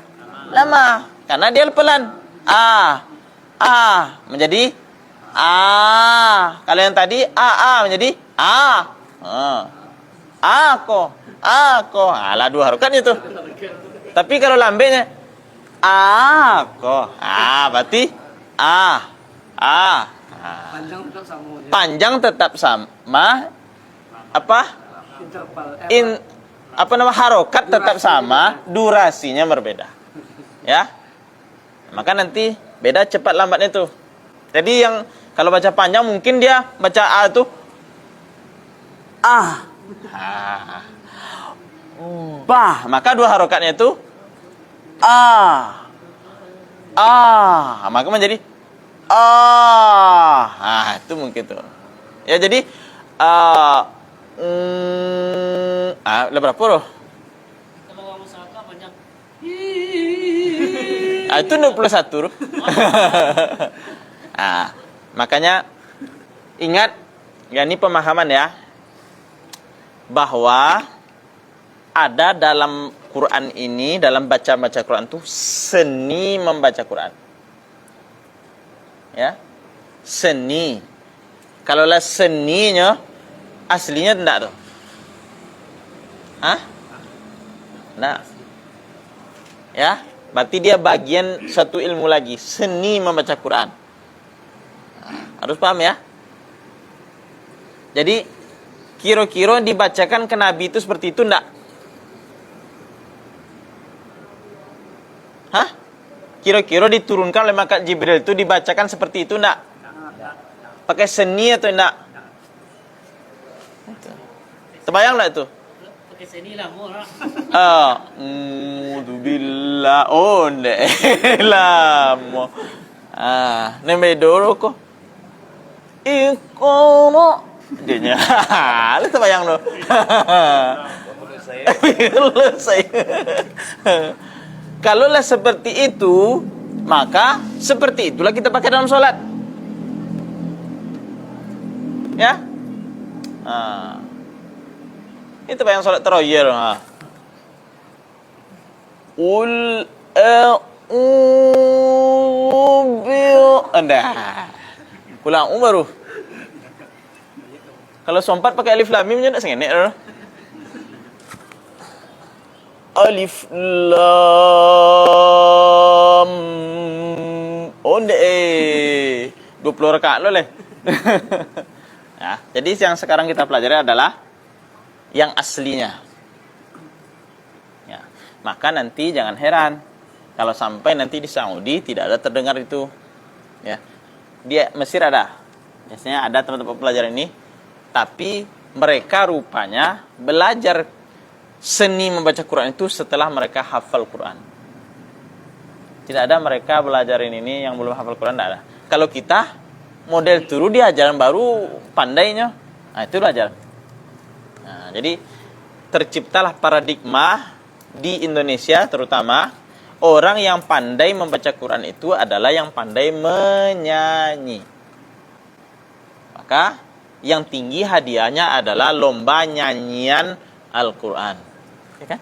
lama karena dia pelan. Menjadi Kalau yang tadi menjadi ako. Alah dua harokat itu. Tapi kalau lambenya ako. Berarti panjang tetap sama. Apa? Interval. Harokat tetap sama, durasinya berbeda. Ya. Maka nanti beda cepat lambatnya itu. Jadi yang kalau baca panjang mungkin dia baca a itu bah, maka dua harokatnya itu maka menjadi itu mungkin tuh. Ya jadi berapa loh? Kalau kamu sangka banyak. Itu 21. Makanya ingat, ya ini pemahaman ya, bahwa ada dalam Quran ini, dalam baca Quran itu seni membaca Quran. Ya, seni. Kalaulah seninya aslinya enggak tuh. Nah. Ya, Berarti dia bagian satu ilmu lagi, seni membaca Quran. Harus paham ya. Jadi kira-kira dibacakan ke Nabi itu seperti itu enggak? Hah? Kira-kira diturunkan oleh malaikat Jibril itu dibacakan seperti itu enggak? Pakai seni atau enggak? Terbayang enggak itu? Pakai seni lah mau lah. Billah. Oh, enggak. Lama. Nemedoro kok. Ikono. Dia lu terbayang lo. Selesai. Kalau lah seperti itu, maka seperti itulah kita pakai dalam sholat. Ya? Itu yang sholat tarawih. Ul Anda pulang baru. Kalau sompat pakai alif lam mim nya enggak sengenek. Alif lam onde 20 rakaat lo leh. Ya, jadi yang sekarang kita pelajari adalah yang aslinya. Ya, maka nanti jangan heran kalau sampai nanti di Saudi tidak ada terdengar itu. Ya. Dia Mesir ada. Biasanya ada teman-teman pelajar ini, tapi mereka rupanya belajar seni membaca Quran itu setelah mereka hafal Quran. Tidak ada mereka belajar ini yang belum hafal Quran, tidak ada. Kalau kita model turu dia ajaran baru pandainya, nah itu belajar. Nah, jadi terciptalah paradigma di Indonesia terutama orang yang pandai membaca Quran itu adalah yang pandai menyanyi. Maka yang tinggi hadiahnya adalah lomba nyanyian Al-Quran. Ya kan?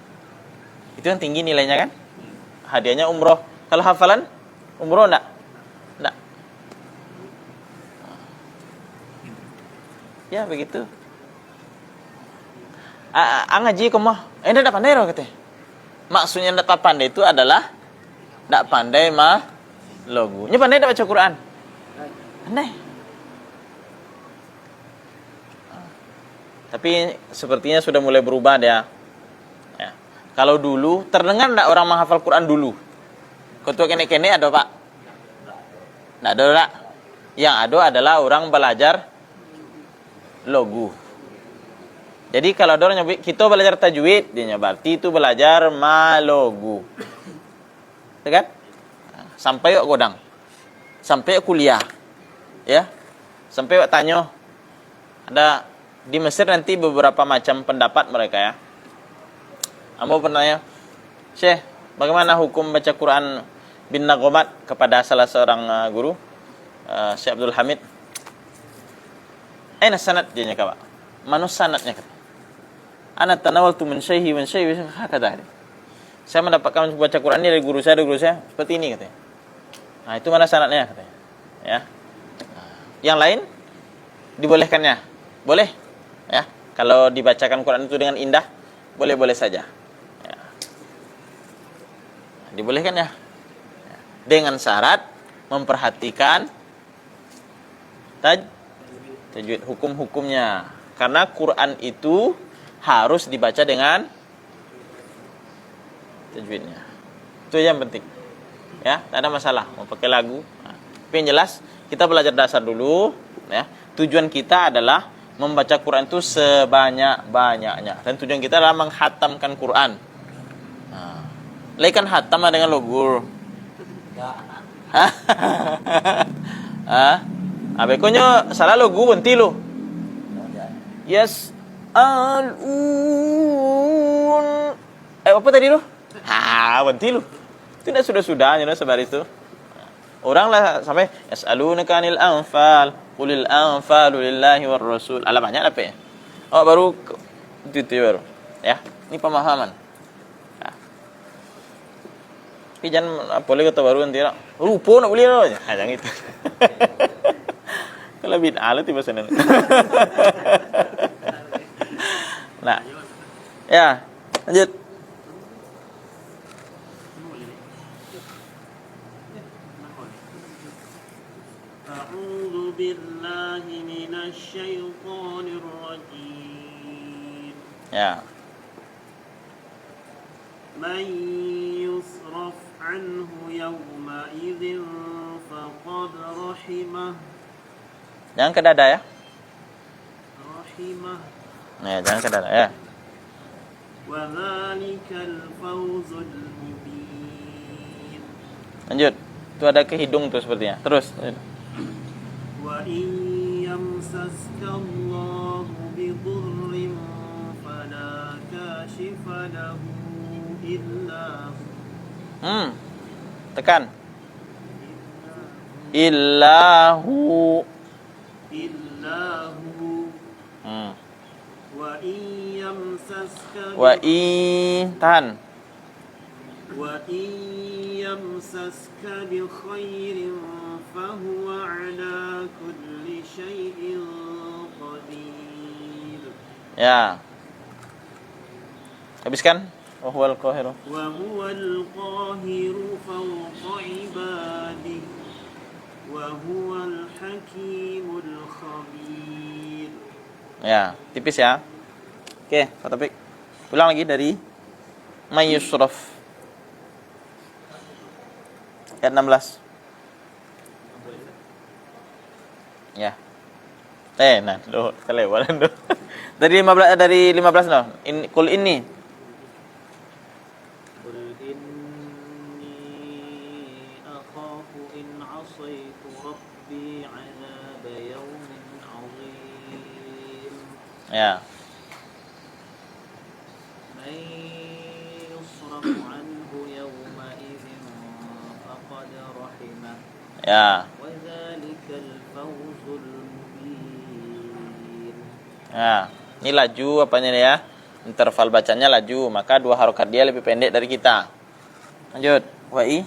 Itu yang tinggi nilainya kan? Hadiahnya umroh. Kalau hafalan, umroh enggak? Enggak. Ya begitu. Ngaji kemah. Enggak pandai loh katanya. Maksudnya enggak pandai itu adalah enggak pandai mah logo. Nya pandai enggak baca Quran? Pandai. Tapi sepertinya sudah mulai berubah dia. Ya. Kalau dulu terdengar enggak orang menghafal Quran dulu? Ketua kene-kene ada Pak? Enggak ada enggak? Yang ada adalah orang belajar logo. Jadi kalau ada orang nyebut kita belajar tajwid, dia berarti itu belajar malogu. Kan? Sampai wak godang. Sampai wak kuliah. Ya. Sampai wak tanya. Ada di Mesir nanti beberapa macam pendapat mereka ya. Ambo pernah ya. Syekh, bagaimana hukum baca Quran bin Nagomat kepada salah seorang guru, Syekh Abdul Hamid? Aina sanad dia nyaka, Pak. Mana sanadnya kata? Ana tanawaltu min syaihi min syaihi hakada. Saya mendapatkan baca Quran ini dari guru saya seperti ini katanya. Nah, itu mana sanadnya katanya. Ya. Yang lain dibolehkannya? Boleh. Ya. Kalau dibacakan Quran itu dengan indah, boleh-boleh saja. Ya. Dibolehkan ya. Dengan syarat memperhatikan tajwid hukum-hukumnya. Karena Quran itu harus dibaca dengan tajwidnya. Itu yang penting. Ya, tidak ada masalah mau pakai lagu. Nah, tapi yang jelas kita belajar dasar dulu, ya. Tujuan kita adalah membaca Quran itu sebanyak-banyaknya. Dan tujuan kita adalah menghatamkan Quran. Nah, laikan hatam dengan logur. Abekonyo salah logu benti lo. Yes. Apa tadi lo? Benti lo. Itu sudah sebar itu. Orang lah sampai yas'alunaka 'anil anfal, qulil anfalu lillahi war rasul. Alah banyak apa ya? Oh baru itu baru. Ya, ini pemahaman. Ya. Tapi jangan boleh kata baru nanti lah. Rupo nak boleh loh. Jangan itu. Kalau bid'ah lah tiba sana. Nah. Ya, lanjut. بالله من الشيطان الرجيم Ya. من يصرف عنه يومئذ فقد رحمه Jangan ke dada ya. رحمه Nah, jangan ke dada ya. وذلك الفوز المبين Lanjut. Itu ada ke hidung tuh sepertinya. Terus. وإن يمسسك الله بضر فلا كاشف له إلا هو Tekan. Illahu. إلا هو وإن يمسسك Tahan. وإن يمسسك بخير فهو على كل شيء قدير Ya. Habiskan. Wahuwal qahiru. وهو القاهر فوق عباده وهو الحكيم الخبير. Ya, tipis ya. Oke, Pak Taufik. Ulang lagi dari Mayyusraf. Ayat 16. Ya. Nah, loh, kelewatan tuh. Dari 15 loh. Kul ini. قل إني أخاف إن عصيت ربي عذاب يوم عظيم. Ya. من يصرف عنه يومئذ فقد رحمه Ya. وذلك الفوز المبين. Ya. Ini laju apanya nih ya? Interval bacanya laju, maka 2 harokat dia lebih pendek dari kita. Lanjut. Wa'i.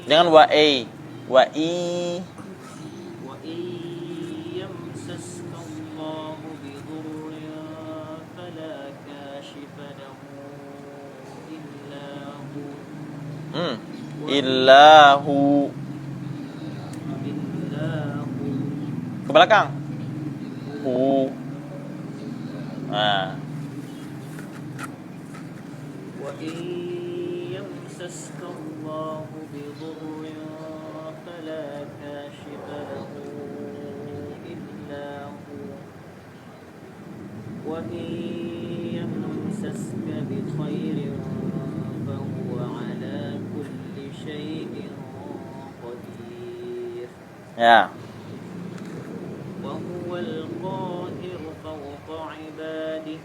Jangan wa'i. Wa'i. وإن يمسسك الله بضر فلا كاشف له إلا هو Illahu. Ke belakang. Hu. Nah. وإن يمسسك الله بضر فلا كاشف له إلا هو وإن يمسسك بخير فهو على كل شيء قدير. Ya. وهو القاهر فوق عباده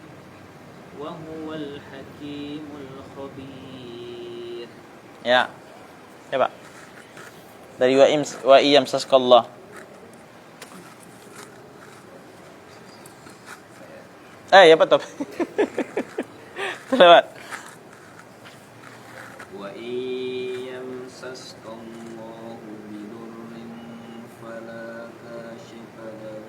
وهو الحكيم الخبير. Ya. Ya, Pak. Dari wa iyamsaskallah. Ya, Pak Top. Terlewat. وإن يمسسك الله بضر فلا كاشف له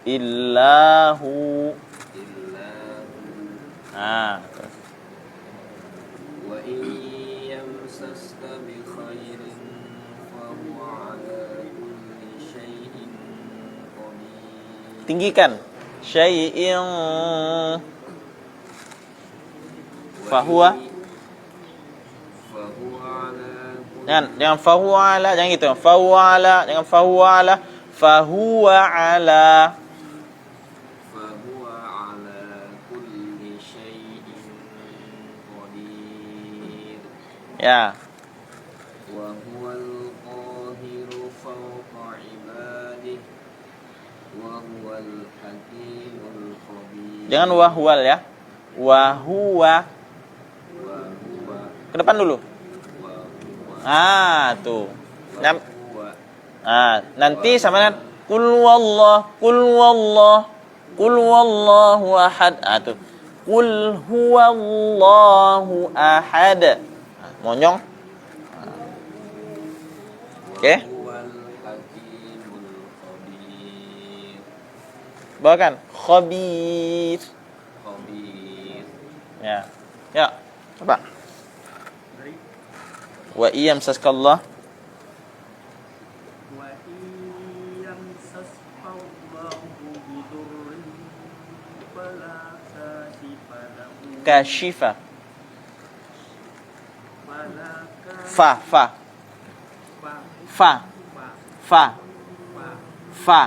Illahu. إلا هو Nah. وإن يمسسك بخير فهو على كل شيء قدير. Tinggikan. Syai'in. Fahuwa. فهو على كل Jangan fahuwa ala, jangan gitu. Fahuwa ala, jangan fahuwa ala. Fahuwa ala. فهو على كل شيء قدير. Ya. وهو القاهر فوق عباده وهو الحكيم الخبير. Jangan wahwal ya. Wahuwa. وهو Ke depan dulu. Tuh. Nanti sama dengan kul wallahu ahad. Tuh. Kul huwallahu ahad. Monyong. Oke. وهو الحكيم الخبير. Bawakan khabir. خبير. Ya. Ya. Coba. Wa iyamsaskallah. وإن يمسسك الله بضر فلا كاشف له Kashifa. فلا كاشف Fa, fa, fa, fa, fa.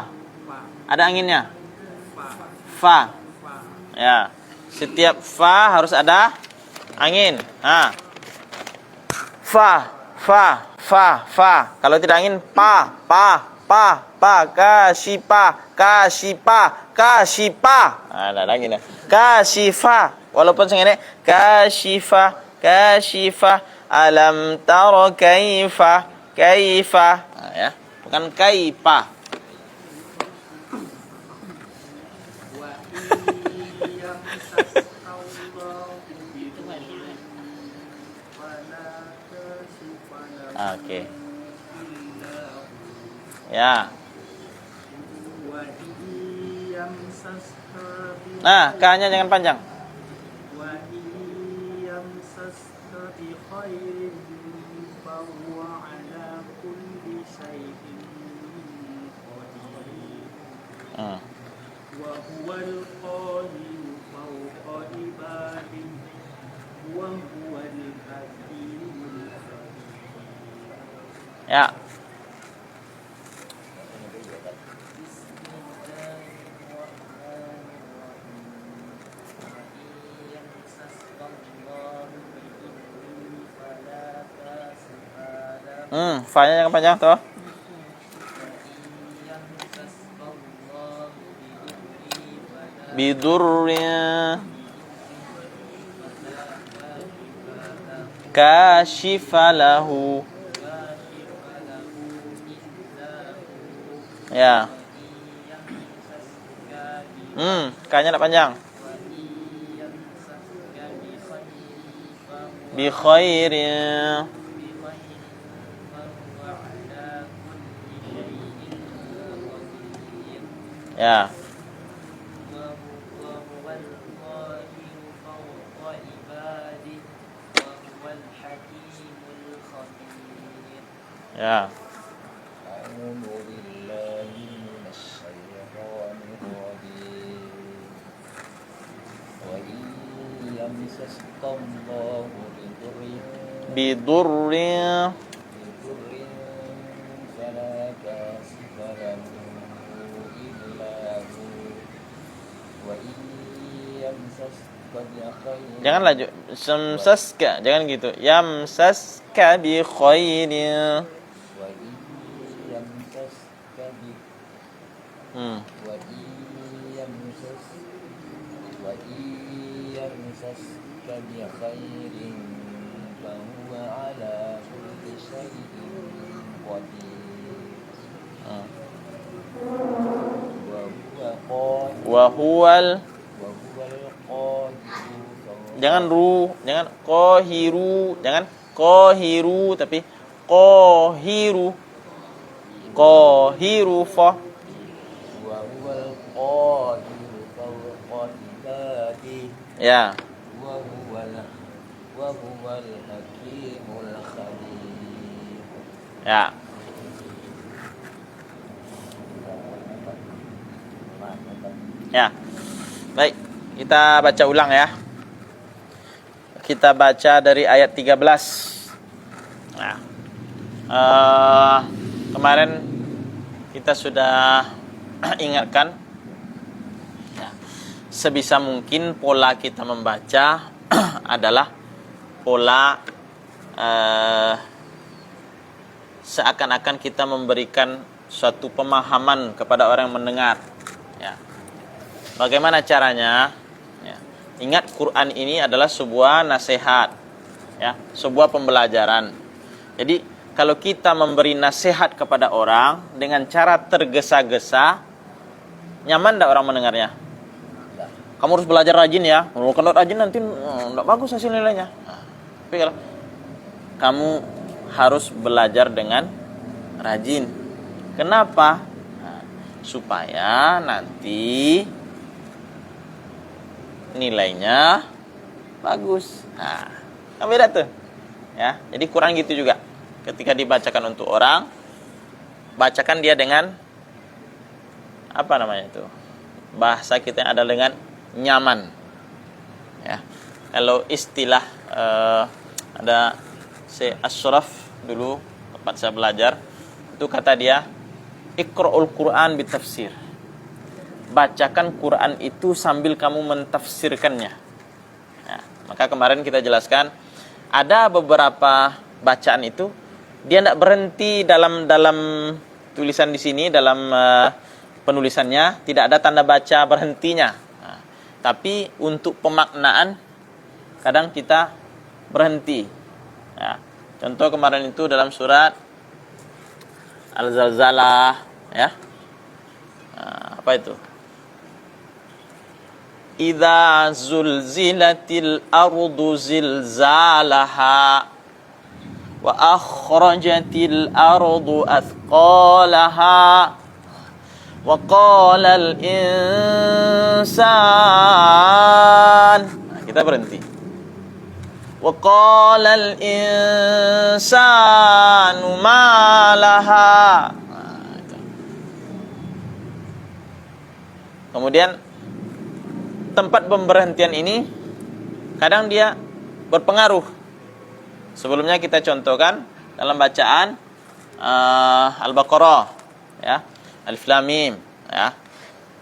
Ada anginnya. Fa. Ya. Setiap fa harus ada angin. Fa, fa, fa, fa. Kalau tidak angin, pa, kashipa, kashipa, kashipa. Ada lagi nih. Kashifa. Walaupun sengene kashifa, kashifa. Alam taro kaifa, kaifa. Ya, bukan kaifa. Oke. Ya. Nah, K-nya jangan panjang. Ya. Fa-nya jangan panjang tuh. Bidurnya kashifalahu. Ya. K-nya enggak panjang. Bi khairin. Ya. Ya. أعوذ بالله من الشيطان الرجيم وإن يمسسك الله Bidurrin. بضر فلا كاشف له إلا هو وإن يمسسك بخير Jangan laju. Samsaska, jangan gitu. Yamsaska bi khairin. وإن يمسسك وإن يمسسك بخير فهو على كل شيء قدير وهو Wa huwal. القاهر Jangan jangan qahiru, tapi qahiru. Qahiru fa. وهو القاهر فوق عباده Ya. وهو الحكيم الخبير. Ya. Ya. Baik, kita baca ulang ya. Kita baca dari ayat 13. Nah, kemarin kita sudah ingatkan ya, sebisa mungkin pola kita membaca adalah pola seakan-akan kita memberikan suatu pemahaman kepada orang yang mendengar. Ya. Bagaimana caranya? Ya. Ingat, Quran ini adalah sebuah nasihat, ya, sebuah pembelajaran. Jadi kalau kita memberi nasihat kepada orang dengan cara tergesa-gesa, nyaman enggak orang mendengarnya? Kamu harus belajar rajin ya. Kalau rajin nanti enggak bagus hasil nilainya. Tapi kalau kamu harus belajar dengan rajin. Kenapa? Supaya nanti nilainya bagus. Kan beda tuh. Ya, jadi Quran gitu juga. Ketika dibacakan untuk orang, bacakan dia dengan apa namanya itu? Bahasa kita yang ada dengan nyaman. Ya. Kalau istilah ada Syekh Ashraf dulu tempat saya belajar, itu kata dia Iqra'ul Quran bitafsir. Bacakan Quran itu sambil kamu mentafsirkannya. Ya, maka kemarin kita jelaskan ada beberapa bacaan itu dia tidak berhenti dalam tulisan di sini dalam penulisannya tidak ada tanda baca berhentinya. Nah, tapi untuk pemaknaan kadang kita berhenti. Ya, contoh kemarin itu dalam surat Al-Zalzalah, ya. Nah, apa itu? Idza zulzilatil ardu zilzalaha wa akhrajatil ardu athqalaha wa qala al insan. Nah, kita berhenti. Wa qala al insanu ma laha. Nah, itu. Kemudian tempat pemberhentian ini kadang dia berpengaruh. Sebelumnya kita contohkan dalam bacaan Al-Baqarah, ya, Alif Lam Mim, ya.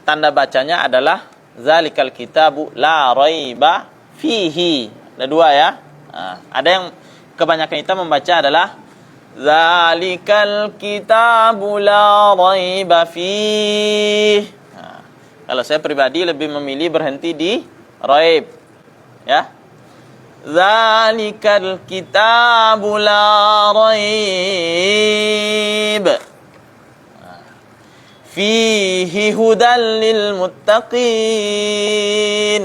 Tanda bacanya adalah zalikal kitabu la raiba fihi. Ada dua, ya. Ada yang kebanyakan kita membaca adalah zalikal kitabu la raiba fihi. Kalau saya pribadi lebih memilih berhenti di raib, ya. Zalikal kitabu la raib fihi hudal lil muttaqin.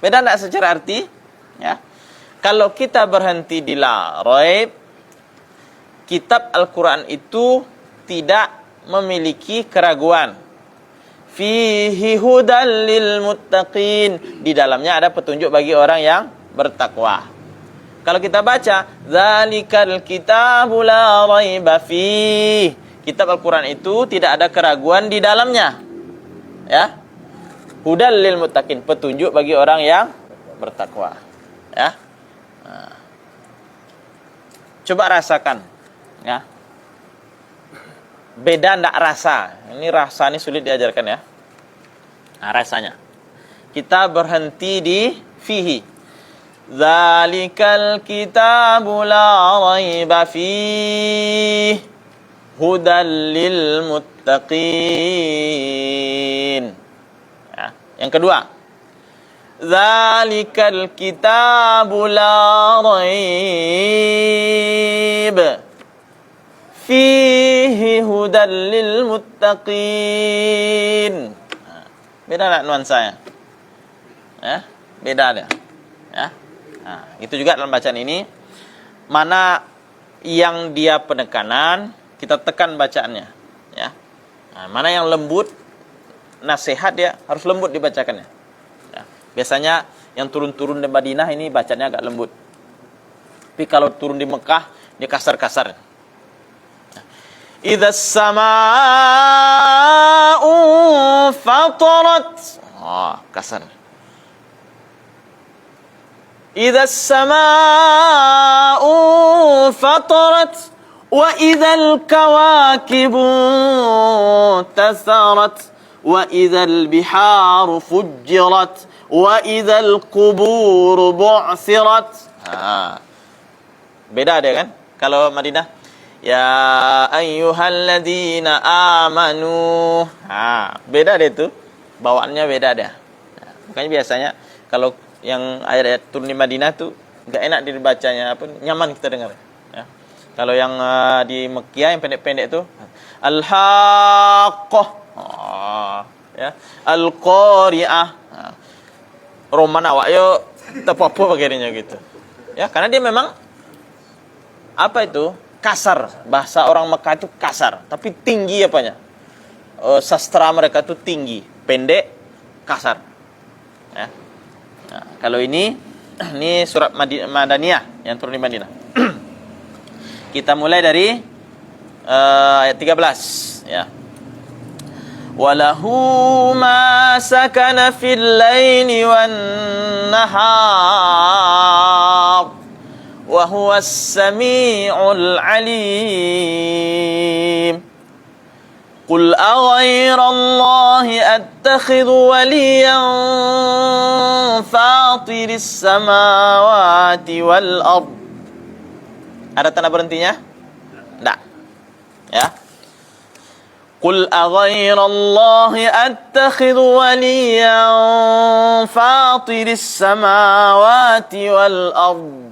Beda enggak secara arti? Ya. Kalau kita berhenti di la raib, kitab Al-Quran itu tidak memiliki keraguan. Fihi hudal lil muttaqin. Di dalamnya ada petunjuk bagi orang yang bertakwa. Kalau kita baca zalikal kitabu la raiba fihi, kitab Al-Quran itu tidak ada keraguan di dalamnya. Ya. Hudal lil muttaqin, petunjuk bagi orang yang bertakwa. Ya. Nah. Coba rasakan, ya. Beda ndak rasa? Ini rasa ini sulit diajarkan, ya. Nah, rasanya. Kita berhenti di fihi. Zalikal kitabu la raiba fihi hudal lil muttaqin. Ya. Yang kedua. Zalikal kitabu la raiba fihi hudal lil muttaqin. Beda enggak nuansanya? Ya, beda ada. Ya. Nah, itu juga dalam bacaan ini mana yang dia penekanan, kita tekan bacaannya, ya. Nah, mana yang lembut, nasihat dia harus lembut dibacakannya. Ya. Biasanya yang turun-turun di Madinah ini bacanya agak lembut. Tapi kalau turun di Mekah dia kasar-kasar. Idza as-samaa'u fatarat. Kasar. Idza as-samaa'u fatarat wa idzal kawakibu tasarat wa idzal biharu fujjirat wa idzal quburu bu'sirat. Beda dia kan? Kalau Madinah ya ayyuhalladzina amanu. Beda deh itu. Bawaannya beda deh. Nah, makanya biasanya kalau yang ayat-ayat turun di Madinah tuh enggak enak dibacanya, apa nyaman kita dengar. Ya. Kalau yang di Mekkah yang pendek-pendek tuh Al-Haqqah. Ya. Al-Qari'ah. Roman awak yo apa-apa bagainya gitu. Ya, karena dia memang apa itu? Kasar. Bahasa orang Mekah itu kasar, tapi tinggi apanya? Sastra mereka itu tinggi, pendek, kasar. Ya. Nah, kalau ini Ini surat Madaniyah yang turun di Madinah. Kita mulai dari ayat 13 ya. Walahu ma sakana fil laili wan nahar wa huwas samiul alim. Qul aghayrallahi attakhidhu waliyan fatiris samawati wal ard. Ada tanda berhentinya? Enggak. Ya. Qul aghayrallahi attakhidhu waliyan fatiris samawati wal ard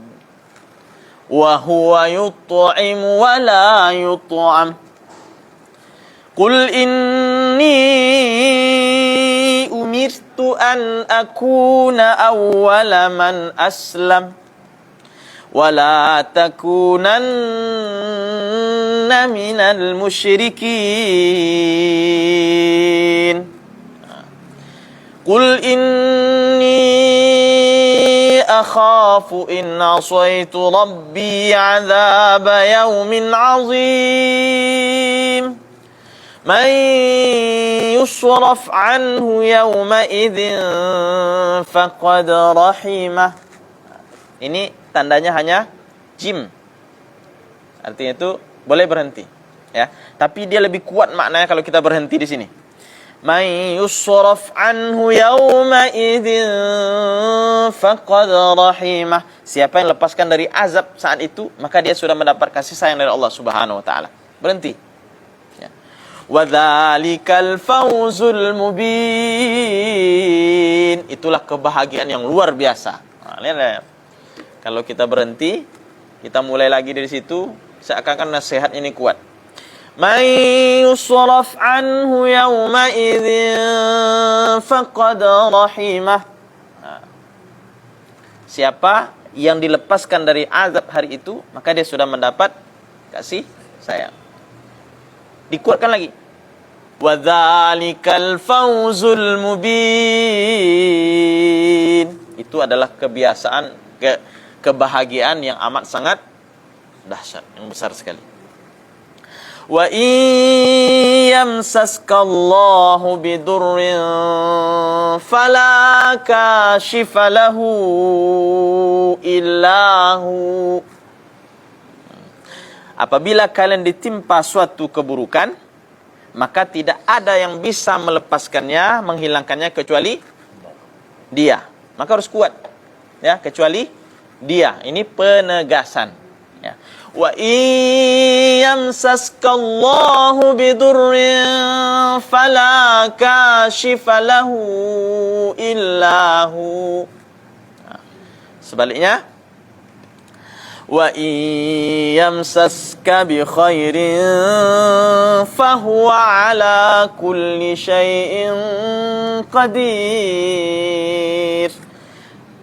wa huwa yut'imu wa la yut'am. Qul inni umirtu an akuna awwala man aslam wa la takunanna minal musyrikin. Qul inni akhafu in asaitu rabbi 'adzaba yawmin 'azim. Man yusraf anhu yawma idzin faqad rahimah. Ini tandanya hanya jim. Artinya itu boleh berhenti, ya. Tapi dia lebih kuat maknanya kalau kita berhenti di sini. Man yusraf anhu yawma idzin faqad rahimah. Siapa yang lepaskan dari azab saat itu, maka dia sudah mendapat kasih sayang dari Allah Subhanahu wa taala. Berhenti. Wadzalikal fawzul mubin. Itulah kebahagiaan yang luar biasa. Nah, lihat ya. Kalau kita berhenti, kita mulai lagi dari situ, seakan-akan nasihat ini kuat. Man yusraf anhu yawma idzin faqad rahimah. Nah, siapa yang dilepaskan dari azab hari itu, maka dia sudah mendapat kasih sayang. Dikuatkan lagi. Wadzalikal fawzul mubin. Itu adalah kebahagiaan yang amat sangat dahsyat, yang besar sekali. Wa in yamsaskallahu bidurrin fala kashifa lahu illahu. Apabila kalian ditimpa suatu keburukan, maka tidak ada yang bisa melepaskannya, menghilangkannya kecuali Dia. Maka harus kuat, ya, kecuali Dia. Ini penegasan, ya. Wa iyamsaskallahu bidurrin fala kashifa lahu illahu. Sebaliknya, wa iyamsaska bi khairin fahuwa ala kulli syai'in qadir.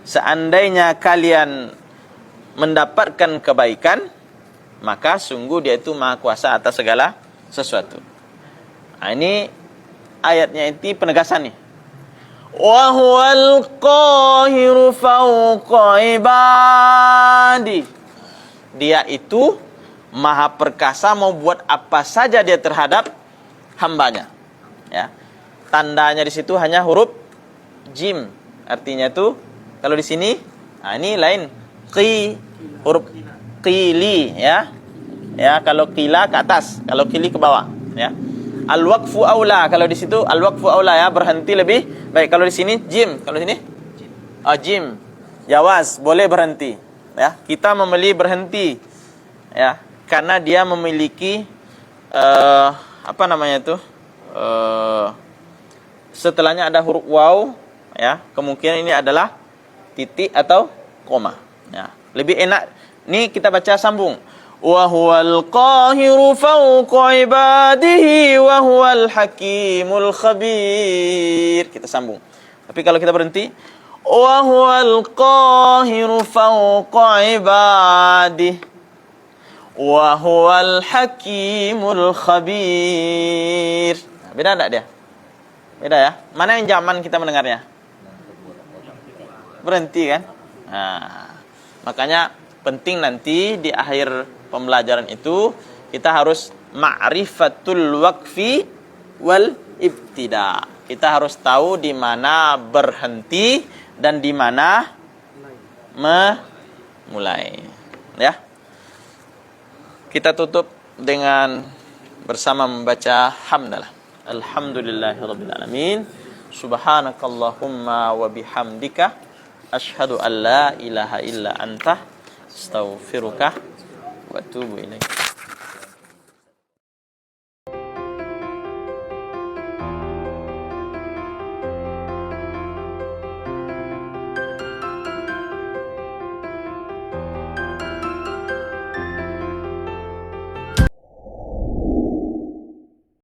Seandainya kalian mendapatkan kebaikan, maka sungguh Dia itu Maha Kuasa atas segala sesuatu. Nah, ini ayatnya itu penegasan nih. Wa huwal qahiru fawqa ibadi. Dia itu Maha perkasa, mau buat apa saja Dia terhadap hambanya. Ya. Tandanya di situ hanya huruf jim. Artinya itu kalau di sini, nah ini lain, huruf qili, ya. Ya, kalau qila ke atas, kalau qili ke bawah, ya. Al-waqfu aula, kalau di situ al-waqfu aula, ya, berhenti lebih baik. Kalau di sini jim, kalau di sini jim. Jawaz, boleh berhenti. Ya, kita memilih berhenti, ya, karena dia memiliki apa namanya itu, setelahnya ada huruf waw, ya, kemungkinan ini adalah titik atau koma, ya. Lebih enak ini kita baca sambung. Wa huwal qahiru fawqa ibadihi wa huwal hakimul khabir. Kita sambung. Tapi kalau kita berhenti, wa huwal qahiru fawqa ibadihi wa huwal hakimul khabir. Nah, beda enggak dia? Beda, ya? Mana yang zaman kita mendengarnya? Berhenti kan? Nah, makanya penting nanti di akhir pembelajaran itu kita harus ma'rifatul waqfi wal ibtida. Kita harus tahu di mana berhenti dan di mana memulai. Ya. Kita tutup dengan bersama membaca hamdalah. Alhamdulillahirabbil alamin. Subhanakallahumma wa bihamdika asyhadu an la ilaha illa anta astaghfiruka wa atubu ilaik.